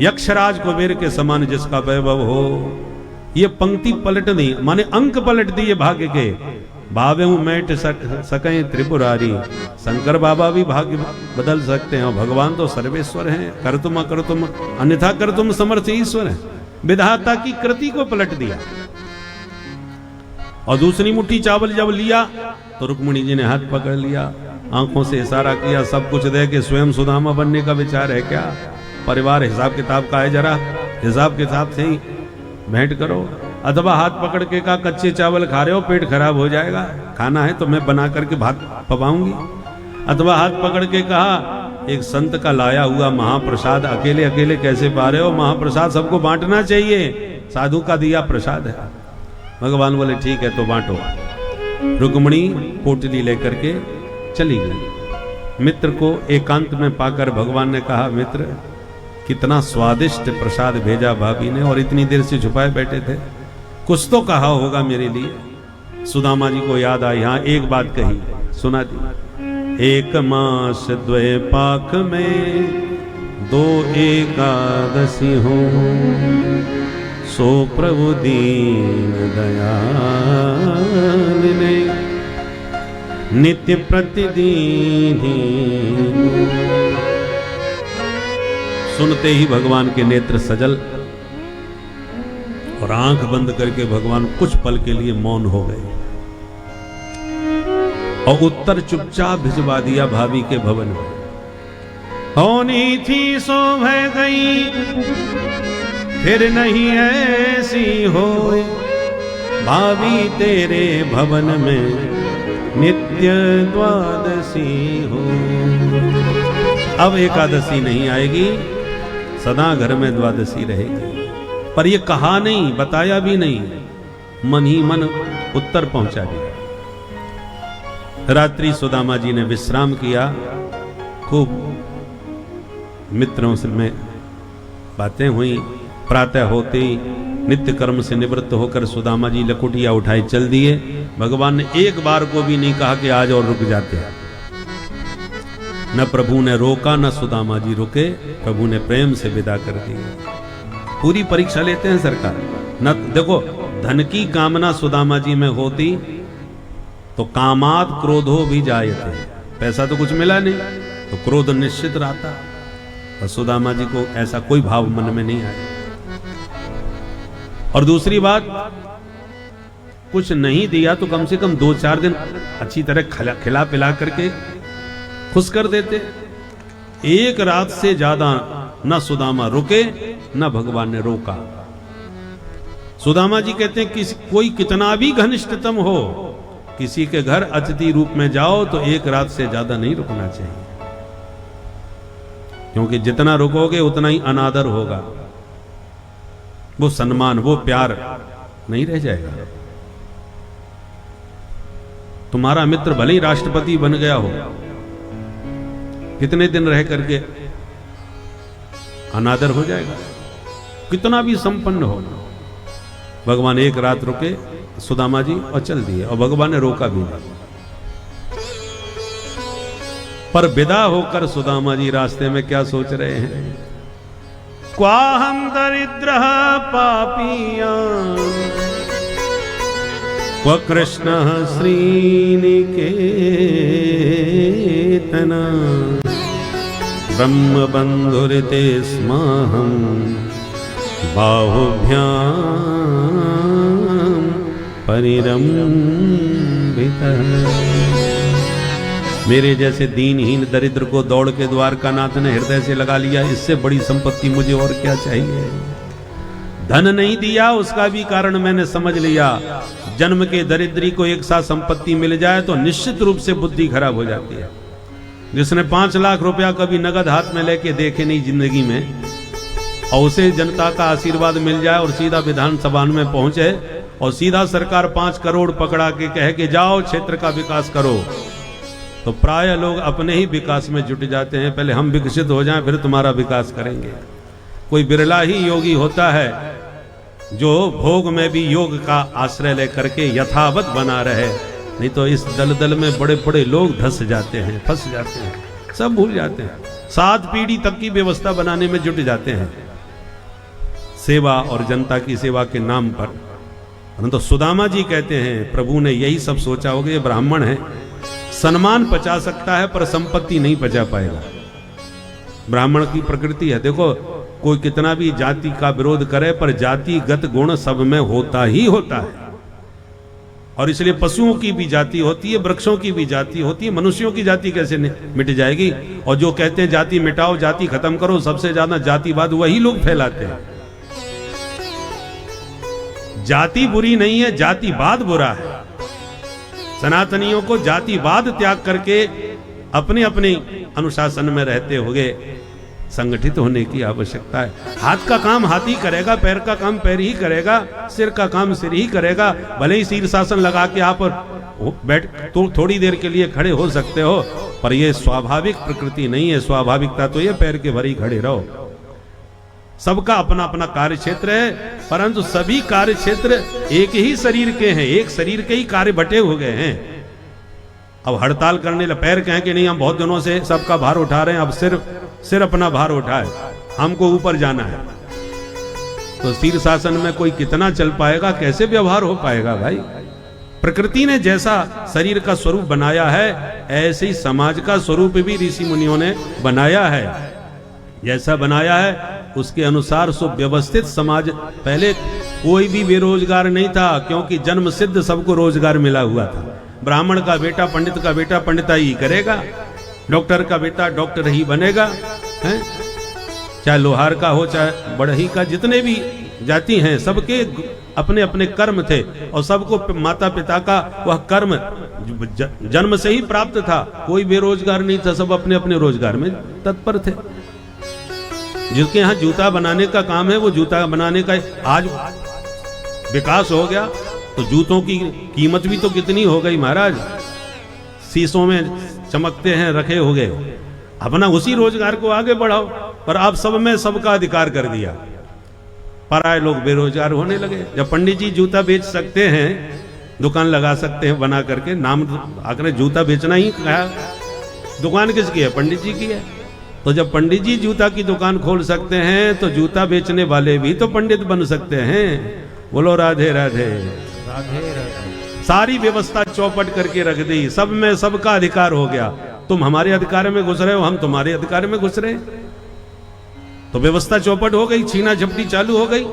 यक्षराज कुबेर के समान जिसका वैभव हो। ये पंक्ति पलट दी, माने अंक पलट दिए भाग्य के। भावे हूं मैट सकें त्रिपुरारी, शंकर बाबा भी भाग्य बदल सकते हैं और भगवान तो सर्वेश्वर हैं। कर तुम अकर तुम अन्यथा कर तुम समर्थ ईश्वर है। विधाता की कृति को पलट दिया। और दूसरी मुट्ठी चावल जब लिया तो रुक्मिणी जी ने हाथ पकड़ लिया, आंखों से इशारा किया, सब कुछ दे के स्वयं सुदामा बनने का विचार है क्या? परिवार हिसाब किताब का है, जरा हिसाब किताब से ही भेंट करो। अथवा हाथ पकड़ के कहा कच्चे चावल खा रहे हो, पेट खराब हो जाएगा, खाना है तो मैं बना करके भात पवाऊंगी। अथवा हाथ पकड़ के कहा एक संत का लाया हुआ महाप्रसाद अकेले अकेले कैसे पा रहे हो, महाप्रसाद सबको बांटना चाहिए, साधु का दिया प्रसाद है। भगवान बोले ठीक है तो बांटो। रुक्मिणी पोटली लेकर के चली गई। मित्र को एकांत में पाकर भगवान ने कहा मित्र कितना स्वादिष्ट प्रसाद भेजा भाभी ने, और इतनी देर से छुपाए बैठे थे, कुछ तो कहा होगा मेरे लिए। सुदामा जी को याद आई, हाँ एक बात कही, सुना दी। एक मास द्वय पाक में दो एकादशी हो, सो प्रभु दीन दयाल ने नित्य प्रतिदिन। सुनते ही भगवान के नेत्र सजल और आंख बंद करके भगवान कुछ पल के लिए मौन हो गए और उत्तर चुपचाप भिजवा दिया भाभी के भवन में। होनी थी सो भय गई, फिर नहीं ऐसी हो, भाभी तेरे भवन में नित्य द्वादशी हो। अब एकादशी नहीं आएगी, सदा घर में द्वादशी रहेगी। पर ये कहा नहीं, बताया भी नहीं, मन ही मन उत्तर पहुंचा दिया। रात्रि सुदामा जी ने विश्राम किया, खूब मित्रों से में बातें हुई। प्रातः होते ही नित्य कर्म से निवृत्त होकर सुदामा जी लकुटिया उठाए चल दिए। भगवान ने एक बार को भी नहीं कहा कि आज और रुक जाते। न प्रभु ने रोका न सुदामा जी रुके, प्रभु ने प्रेम से विदा कर दिया। पूरी परीक्षा लेते हैं सरकार। न देखो धन की कामना सुदामा जी में होती तो कामात क्रोधो भी जायते, पैसा तो कुछ मिला नहीं तो क्रोध निश्चित रहता। और सुदामा जी को ऐसा कोई भाव मन में नहीं आया। और दूसरी बात, कुछ नहीं दिया तो कम से कम 2-4 दिन अच्छी तरह खिला पिला करके खुश कर देते। एक रात से ज्यादा न सुदामा रुके न भगवान ने रोका। सुदामा जी कहते हैं कि कोई कितना भी घनिष्ठतम हो, किसी के घर अतिथि रूप में जाओ तो एक रात से ज्यादा नहीं रुकना चाहिए, क्योंकि जितना रुकोगे उतना ही अनादर होगा, वो सम्मान वो प्यार नहीं रह जाएगा। तुम्हारा मित्र भले ही राष्ट्रपति बन गया हो, कितने दिन रह करके अनादर हो जाएगा, कितना भी संपन्न हो। भगवान एक रात रुके सुदामा जी और चल दिए, और भगवान ने रोका भी नहीं। पर विदा होकर सुदामा जी रास्ते में क्या सोच रहे हैं? क्वाहम दरिद्र पापिया क्व कृष्ण श्रीनिकेतना ब्रह्म बंधुरिते स्माहम बाहुभ्याम परिरंभितः। मेरे जैसे दीनहीन दरिद्र को दौड़ के द्वारकानाथ ने हृदय से लगा लिया, इससे बड़ी संपत्ति मुझे और क्या चाहिए। धन नहीं दिया उसका भी कारण मैंने समझ लिया। जन्म के दरिद्री को एक साथ संपत्ति मिल जाए तो निश्चित रूप से बुद्धि खराब हो जाती है। जिसने 5 लाख रुपया कभी नगद हाथ में लेके देखे नहीं जिंदगी में, और उसे जनता का आशीर्वाद मिल जाए और सीधा विधानसभा में पहुंचे, और सीधा सरकार 5 करोड़ पकड़ा के कहे कि जाओ क्षेत्र का विकास करो, तो प्राय लोग अपने ही विकास में जुट जाते हैं। पहले हम विकसित हो जाएं फिर तुम्हारा विकास करेंगे। कोई बिरला ही योगी होता है जो भोग में भी योग का आश्रय लेकर के यथावत बना रहे, नहीं तो इस दलदल में बड़े बड़े लोग धंस जाते हैं, फंस जाते हैं, सब भूल जाते हैं। 7 पीढ़ी तक की व्यवस्था बनाने में जुट जाते हैं सेवा और जनता की सेवा के नाम पर। परंतु तो सुदामा जी कहते हैं प्रभु ने यही सब सोचा होगा, ये ब्राह्मण है, सम्मान पचा सकता है पर संपत्ति नहीं पचा पाएगा। ब्राह्मण की प्रकृति है, देखो कोई कितना भी जाति का विरोध करे पर जातिगत गुण सब में होता ही होता है। और इसलिए पशुओं की भी जाति होती है, वृक्षों की भी जाति होती है, मनुष्यों की जाति कैसे मिट जाएगी। और जो कहते हैं जाति मिटाओ, जाति खत्म करो, सबसे ज्यादा जातिवाद वही लोग फैलाते हैं। जाति बुरी नहीं है, जातिवाद बुरा है। सनातनियों को जातिवाद त्याग करके अपने अपने अनुशासन में रहते हुए संगठित होने की आवश्यकता है। हाथ का काम हाथ ही करेगा, पैर का काम पैर ही करेगा, सिर का काम सिर ही करेगा। भले ही शीर्षासन लगा के आप बैठ तो थोड़ी देर के लिए खड़े हो सकते हो, पर यह स्वाभाविक प्रकृति नहीं है। स्वाभाविकता तो ये पैर के भर ही खड़े रहो। सबका अपना अपना कार्य क्षेत्र है, परंतु सभी कार्य क्षेत्र एक ही शरीर के हैं, एक शरीर के ही कार्य बटे हो गए हैं। अब हड़ताल करने लगे, पैर कहें कि नहीं हम बहुत दिनों से सबका भार उठा रहे हैं, अब सिर अपना भार उठाए, हमको ऊपर जाना है, तो शीर्षासन में कोई कितना चल पाएगा, कैसे व्यवहार हो पाएगा भाई। प्रकृति ने जैसा शरीर का स्वरूप बनाया है ऐसे ही समाज का स्वरूप भी ऋषि मुनियों ने बनाया है। जैसा बनाया है उसके अनुसार सुव्यवस्थित समाज। पहले कोई भी बेरोजगार नहीं था, क्योंकि जन्म सिद्ध सबको रोजगार मिला हुआ था। ब्राह्मण का बेटा पंडित का बेटा पंडिताई ही करेगा, डॉक्टर का बेटा डॉक्टर ही बनेगा, हैं? चाहे लोहार का हो चाहे बढ़ई का, जितने भी जाति हैं सबके अपने अपने कर्म थे और सबको माता पिता का वह कर्म जन्म से ही प्राप्त था। कोई बेरोजगार नहीं था, सब अपने अपने रोजगार में तत्पर थे। जिसके यहाँ जूता बनाने का काम है वो जूता बनाने का आज विकास हो गया, तो जूतों की कीमत भी तो कितनी हो गई महाराज, शीशों में चमकते हैं रखे हो गए। अपना उसी रोजगार को आगे बढ़ाओ, पर आप सब में सबका अधिकार कर दिया, पराये लोग बेरोजगार होने लगे। जब पंडित जी जूता बेच सकते हैं, दुकान लगा सकते हैं बना करके, नाम आकर जूता बेचना ही कहा, दुकान किसकी है? पंडित जी की है। तो जब पंडित जी जूता की दुकान खोल सकते हैं तो जूता बेचने वाले भी तो पंडित बन सकते हैं। बोलो राधे राधे राधे राधे। सारी व्यवस्था चौपट करके रख दी, सब में सबका अधिकार हो गया। तुम हमारे अधिकार में घुस रहे हो, हम तुम्हारे अधिकार में घुस रहे, तो व्यवस्था चौपट हो गई, छीना झपटी चालू हो गई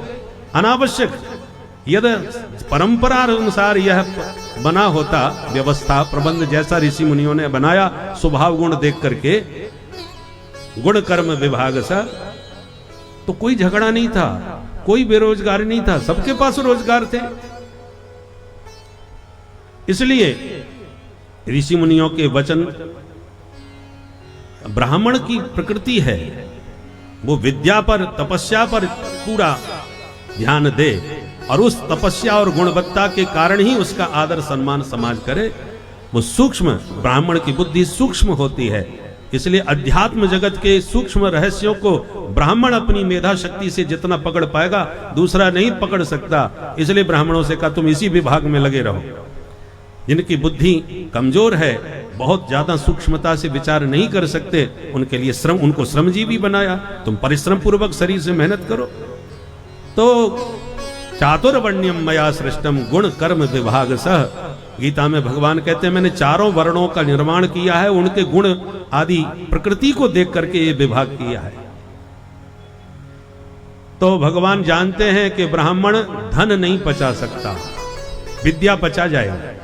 अनावश्यक। यदि परंपरा अनुसार यह बना होता व्यवस्था प्रबंध जैसा ऋषि मुनियों ने बनाया, स्वभाव गुण देख करके गुण कर्म विभाग सा, तो कोई झगड़ा नहीं था, कोई बेरोजगार नहीं था, सबके पास रोजगार थे। इसलिए ऋषि मुनियों के वचन, ब्राह्मण की प्रकृति है वो विद्या पर तपस्या पर पूरा ध्यान दे और उस तपस्या और गुणवत्ता के कारण ही उसका आदर सम्मान समाज करे। वो सूक्ष्म, ब्राह्मण की बुद्धि सूक्ष्म होती है, इसलिए अध्यात्म जगत के सूक्ष्म रहस्यों को ब्राह्मण अपनी मेधा शक्ति से जितना पकड़ पाएगा दूसरा नहीं पकड़ सकता। इसलिए ब्राह्मणों से कहा तुम इसी विभाग में लगे रहो। जिनकी बुद्धि कमजोर है, बहुत ज्यादा सूक्ष्मता से विचार नहीं कर सकते, उनके लिए श्रम, उनको श्रमजीवी बनाया। तुम परिश्रम पूर्वक शरीर से मेहनत करो। तो चातुर्वर्ण्यम मया सृष्टम गुण कर्म विभाग सह, गीता में भगवान कहते हैं मैंने चारों वर्णों का निर्माण किया है, उनके गुण आदि प्रकृति को देख करके ये विभाग किया है। तो भगवान जानते हैं कि ब्राह्मण धन नहीं पचा सकता, विद्या पचा जाएगा।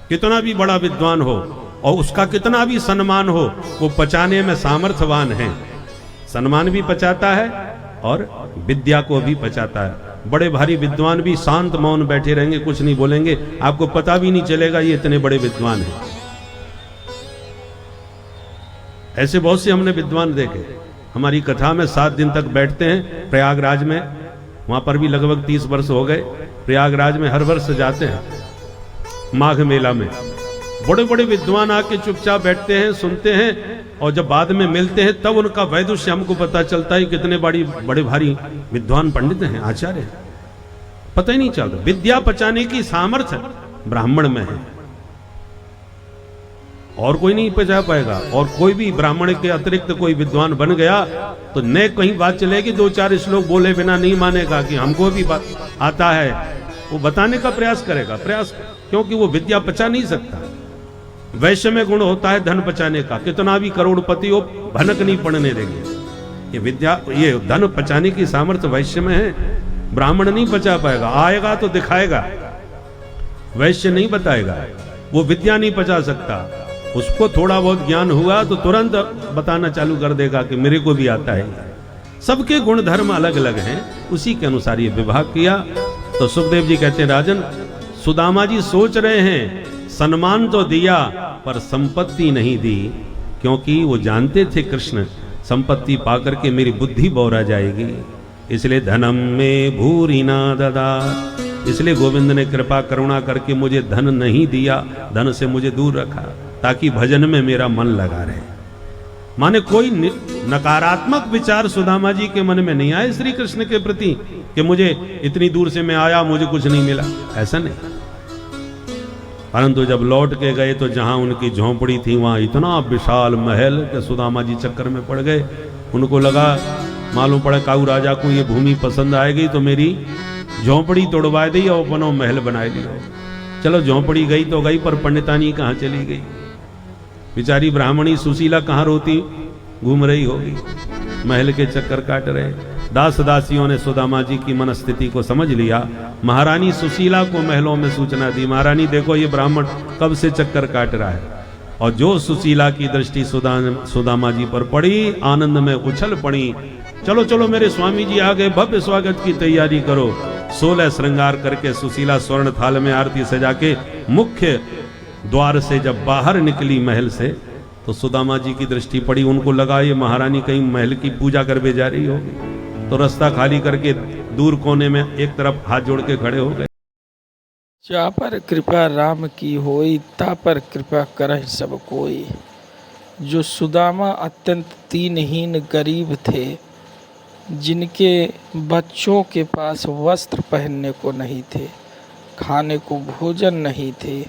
कितना भी बड़ा विद्वान हो और उसका कितना भी सम्मान हो, वो पचाने में सामर्थ्यवान है। सम्मान भी पचाता है और विद्या को भी पचाता है। बड़े भारी विद्वान भी शांत मौन बैठे रहेंगे, कुछ नहीं बोलेंगे, आपको पता भी नहीं चलेगा ये इतने बड़े विद्वान हैं। ऐसे बहुत से हमने विद्वान देखे। हमारी कथा में 7 दिन तक बैठते हैं प्रयागराज में, वहां पर भी लगभग 30 वर्ष हो गए। प्रयागराज में हर वर्ष जाते हैं माघ मेला में। बड़े बड़े विद्वान आके चुपचाप बैठते हैं, सुनते हैं, और जब बाद में मिलते हैं तब उनका वैदुष्य हमको पता चलता है। कितने बड़े भारी विद्वान पंडित हैं, आचार्य हैं, पता ही नहीं चलता। विद्या पचाने की सामर्थ्य ब्राह्मण में है, और कोई नहीं पचा पाएगा। और कोई भी ब्राह्मण के अतिरिक्त कोई विद्वान बन गया तो न कहीं बात चलेगी, 2-4 श्लोक बोले बिना नहीं मानेगा कि हमको भी बात आता है, वो बताने का प्रयास करेगा, क्योंकि वो विद्या पचा नहीं सकता। वैश्य में गुण होता है धन पचाने का, कितना भी करोड़पति हो भनक नहीं पड़ने देंगे। ये विद्या, ये धन पचाने की सामर्थ्य वैश्य में है, ब्राह्मण नहीं पचा पाएगा। आएगा तो दिखाएगा, वैश्य नहीं बताएगा, वो विद्या नहीं पचा सकता। उसको थोड़ा बहुत ज्ञान हुआ तो तुरंत बताना चालू कर देगा कि मेरे को भी आता है। सबके गुण धर्म अलग अलग हैं, उसी के अनुसार ये विभाग किया। तो सुखदेव जी कहते हैं, राजन सुदामा जी सोच रहे हैं सम्मान तो दिया पर संपत्ति नहीं दी, क्योंकि वो जानते थे कृष्ण संपत्ति पाकर के मेरी बुद्धि बौरा जाएगी, इसलिए धनम में भूरि ना ददा। इसलिए गोविंद ने कृपा करुणा करके मुझे धन नहीं दिया, धन से मुझे दूर रखा, ताकि भजन में मेरा मन लगा रहे। माने कोई नकारात्मक विचार सुदामा जी के मन में नहीं आए श्री कृष्ण के प्रति कि मुझे इतनी दूर से मैं आया, मुझे कुछ नहीं मिला, ऐसा नहीं। परंतु जब लौट के गए तो जहां उनकी झोंपड़ी थी वहां इतना विशाल महल के सुदामा जी चक्कर में पड़ गए। उनको लगा, मालूम पड़ा काऊ राजा को ये भूमि पसंद आएगी तो मेरी झोंपड़ी तोड़वा दी और अपनो महल बना लिया। चलो झोंपड़ी गई तो गई, पर पंडितानी कहाँ चली गई? बेचारी ब्राह्मणी सुशीला कहाँ रोती घूम रही होगी, महल के चक्कर काट रहे। दास दासियों ने सुदामा जी की मनस्थिति को समझ लिया। महारानी सुशीला को महलों में सूचना दी, महारानी देखो ये ब्राह्मण कब से चक्कर काट रहा है। और जो सुशीला की दृष्टि सुदामा जी पर पड़ी, आनंद में उछल पड़ी। चलो चलो मेरे स्वामी जी आ गए, भव्य स्वागत की तैयारी करो। 16 श्रृंगार करके सुशीला स्वर्ण थाल में आरती सजा के मुख्य द्वार से जब बाहर निकली महल से, तो सुदामा जी की दृष्टि पड़ी। उनको लगा ये महारानी कहीं महल की पूजा करके जा रही होगी, तो रास्ता खाली करके दूर कोने में एक तरफ हाथ जोड़ के खड़े हो गए। जा पर कृपा राम की होई, ता पर कृपा करहि सब कोई। जो सुदामा अत्यंत दीनहीन गरीब थे, जिनके बच्चों के पास वस्त्र पहनने को नहीं थे, खाने को भोजन नहीं थे,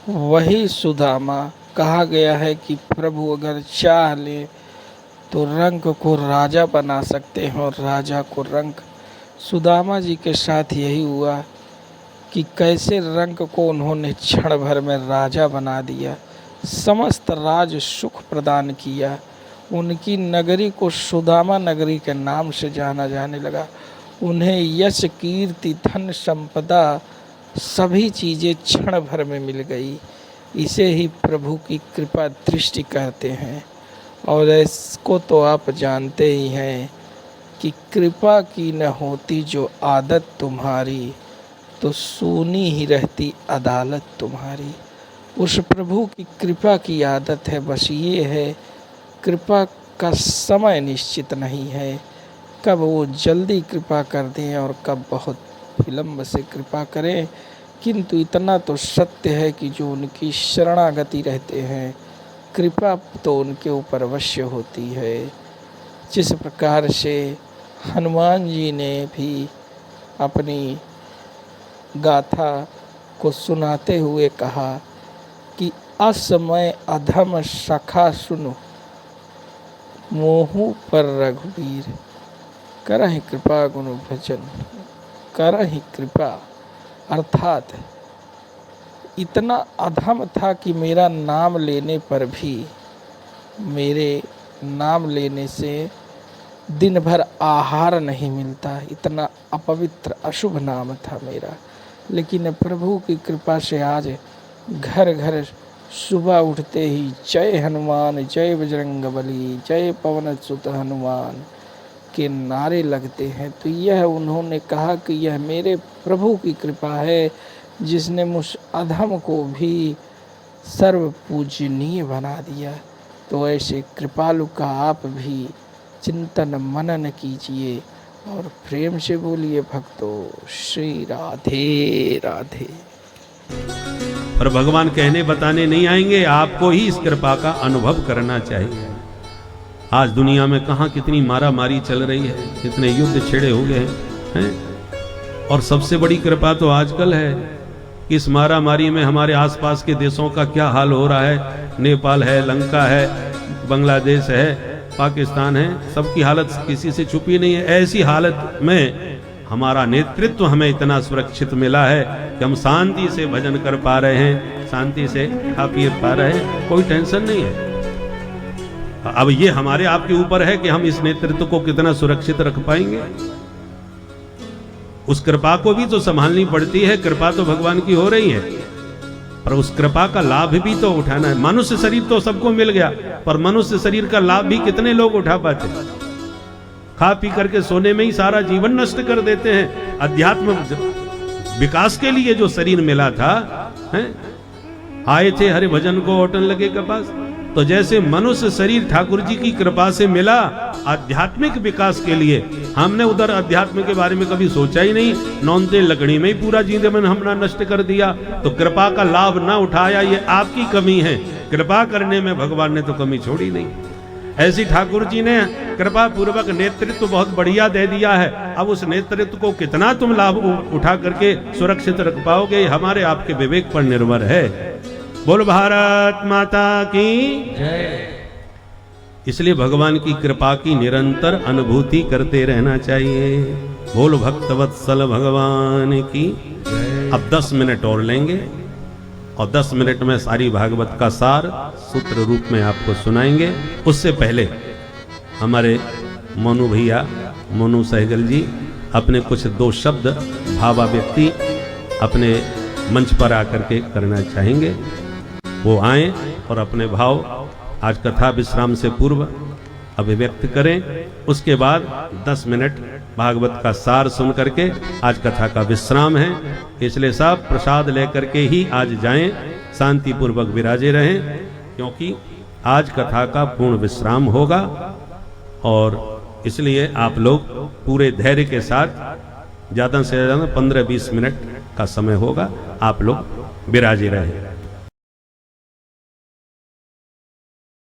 वही सुदामा कहा गया है कि प्रभु अगर चाह ले तो रंक को राजा बना सकते हैं और राजा को रंक। सुदामा जी के साथ यही हुआ कि कैसे रंक को उन्होंने क्षण भर में राजा बना दिया, समस्त राज सुख प्रदान किया। उनकी नगरी को सुदामा नगरी के नाम से जाना जाने लगा। उन्हें यश कीर्ति धन संपदा सभी चीज़ें क्षण भर में मिल गई। इसे ही प्रभु की कृपा दृष्टि कहते हैं। और इसको तो आप जानते ही हैं कि कृपा की न होती जो आदत तुम्हारी, तो सूनी ही रहती अदालत तुम्हारी। उस प्रभु की कृपा की आदत है, बस ये है कृपा का समय निश्चित नहीं है, कब वो जल्दी कृपा कर दें और कब बहुत विलम्ब से कृपा करें। किंतु इतना तो सत्य है कि जो उनकी शरणागति रहते हैं, कृपा तो उनके ऊपर अवश्य होती है। जिस प्रकार से हनुमान जी ने भी अपनी गाथा को सुनाते हुए कहा कि असमय अधम सखा सुनो, मोहू पर रघुवीर, करहि कृपा गुण भजन, करहि कृपा। अर्थात इतना अधम था कि मेरा नाम लेने पर भी, मेरे नाम लेने से दिन भर आहार नहीं मिलता, इतना अपवित्र अशुभ नाम था मेरा। लेकिन प्रभु की कृपा से आज घर घर सुबह उठते ही जय हनुमान, जय बजरंगबली, जय पवन सुत हनुमान के नारे लगते हैं। तो यह उन्होंने कहा कि यह मेरे प्रभु की कृपा है, जिसने मुझ अधम को भी सर्व पूजनीय बना दिया। तो ऐसे कृपालु का आप भी चिंतन मनन कीजिए और प्रेम से बोलिए भक्तों श्री राधे राधे। पर भगवान कहने बताने नहीं आएंगे, आपको ही इस कृपा का अनुभव करना चाहिए। आज दुनिया में कहां कितनी मारा मारी चल रही है, कितने युद्ध छिड़े हो गए हैं, और सबसे बड़ी कृपा तो आजकल है कि इस मारा मारी में हमारे आसपास के देशों का क्या हाल हो रहा है। नेपाल है, लंका है, बांग्लादेश है, पाकिस्तान है, सबकी हालत किसी से छुपी नहीं है। ऐसी हालत में हमारा नेतृत्व हमें इतना सुरक्षित मिला है कि हम शांति से भजन कर पा रहे हैं, शांति से खा पी पा रहे हैं, कोई टेंशन नहीं है। अब ये हमारे आपके ऊपर है कि हम इस नेतृत्व को कितना सुरक्षित रख पाएंगे। उस कृपा को भी तो संभालनी पड़ती है। कृपा तो भगवान की हो रही है, पर उस कृपा का लाभ भी तो उठाना है। मनुष्य शरीर तो सबको मिल गया, पर मनुष्य शरीर का लाभ भी कितने लोग उठा पाते हैं। खा पी करके सोने में ही सारा जीवन नष्ट कर देते हैं। अध्यात्म विकास के लिए जो शरीर मिला था, आए थे हरि भजन को ओटन लगे कपास। तो जैसे मनुष्य शरीर ठाकुर जी की कृपा से मिला आध्यात्मिक विकास के लिए, हमने उधर अध्यात्म के बारे में कभी सोचा ही नहीं। नौनते लकड़ी में ही पूरा जीवन हमने नष्ट कर दिया। तो कृपा का लाभ ना उठाया, ये आपकी कमी है। कृपा करने में भगवान ने तो कमी छोड़ी नहीं। ऐसी ठाकुर जी ने कृपा पूर्वक नेतृत्व बहुत बढ़िया दे दिया है। अब उस नेतृत्व को कितना तुम लाभ उठा करके सुरक्षित रख पाओगे, हमारे आपके विवेक पर निर्भर है। बोल भारत माता की जय। इसलिए भगवान की कृपा की निरंतर अनुभूति करते रहना चाहिए। बोल भक्तवत्सल भगवान की। अब 10 मिनट और लेंगे और 10 मिनट में सारी भागवत का सार सूत्र रूप में आपको सुनाएंगे। उससे पहले हमारे मोनू भैया, मोनू सहगल जी अपने कुछ 2 शब्द भावाव्यक्ति अपने मंच पर आकर के करना चाहेंगे। वो आए और अपने भाव आज कथा विश्राम से पूर्व अभिव्यक्त करें। उसके बाद 10 मिनट भागवत का सार सुन करके आज कथा का विश्राम है, इसलिए सब प्रसाद लेकर के ही आज जाएं, शांति पूर्वक विराजे रहें, क्योंकि आज कथा का पूर्ण विश्राम होगा। और इसलिए आप लोग पूरे धैर्य के साथ ज़्यादा से ज़्यादा 15-20 मिनट का समय होगा, आप लोग विराजे रहें।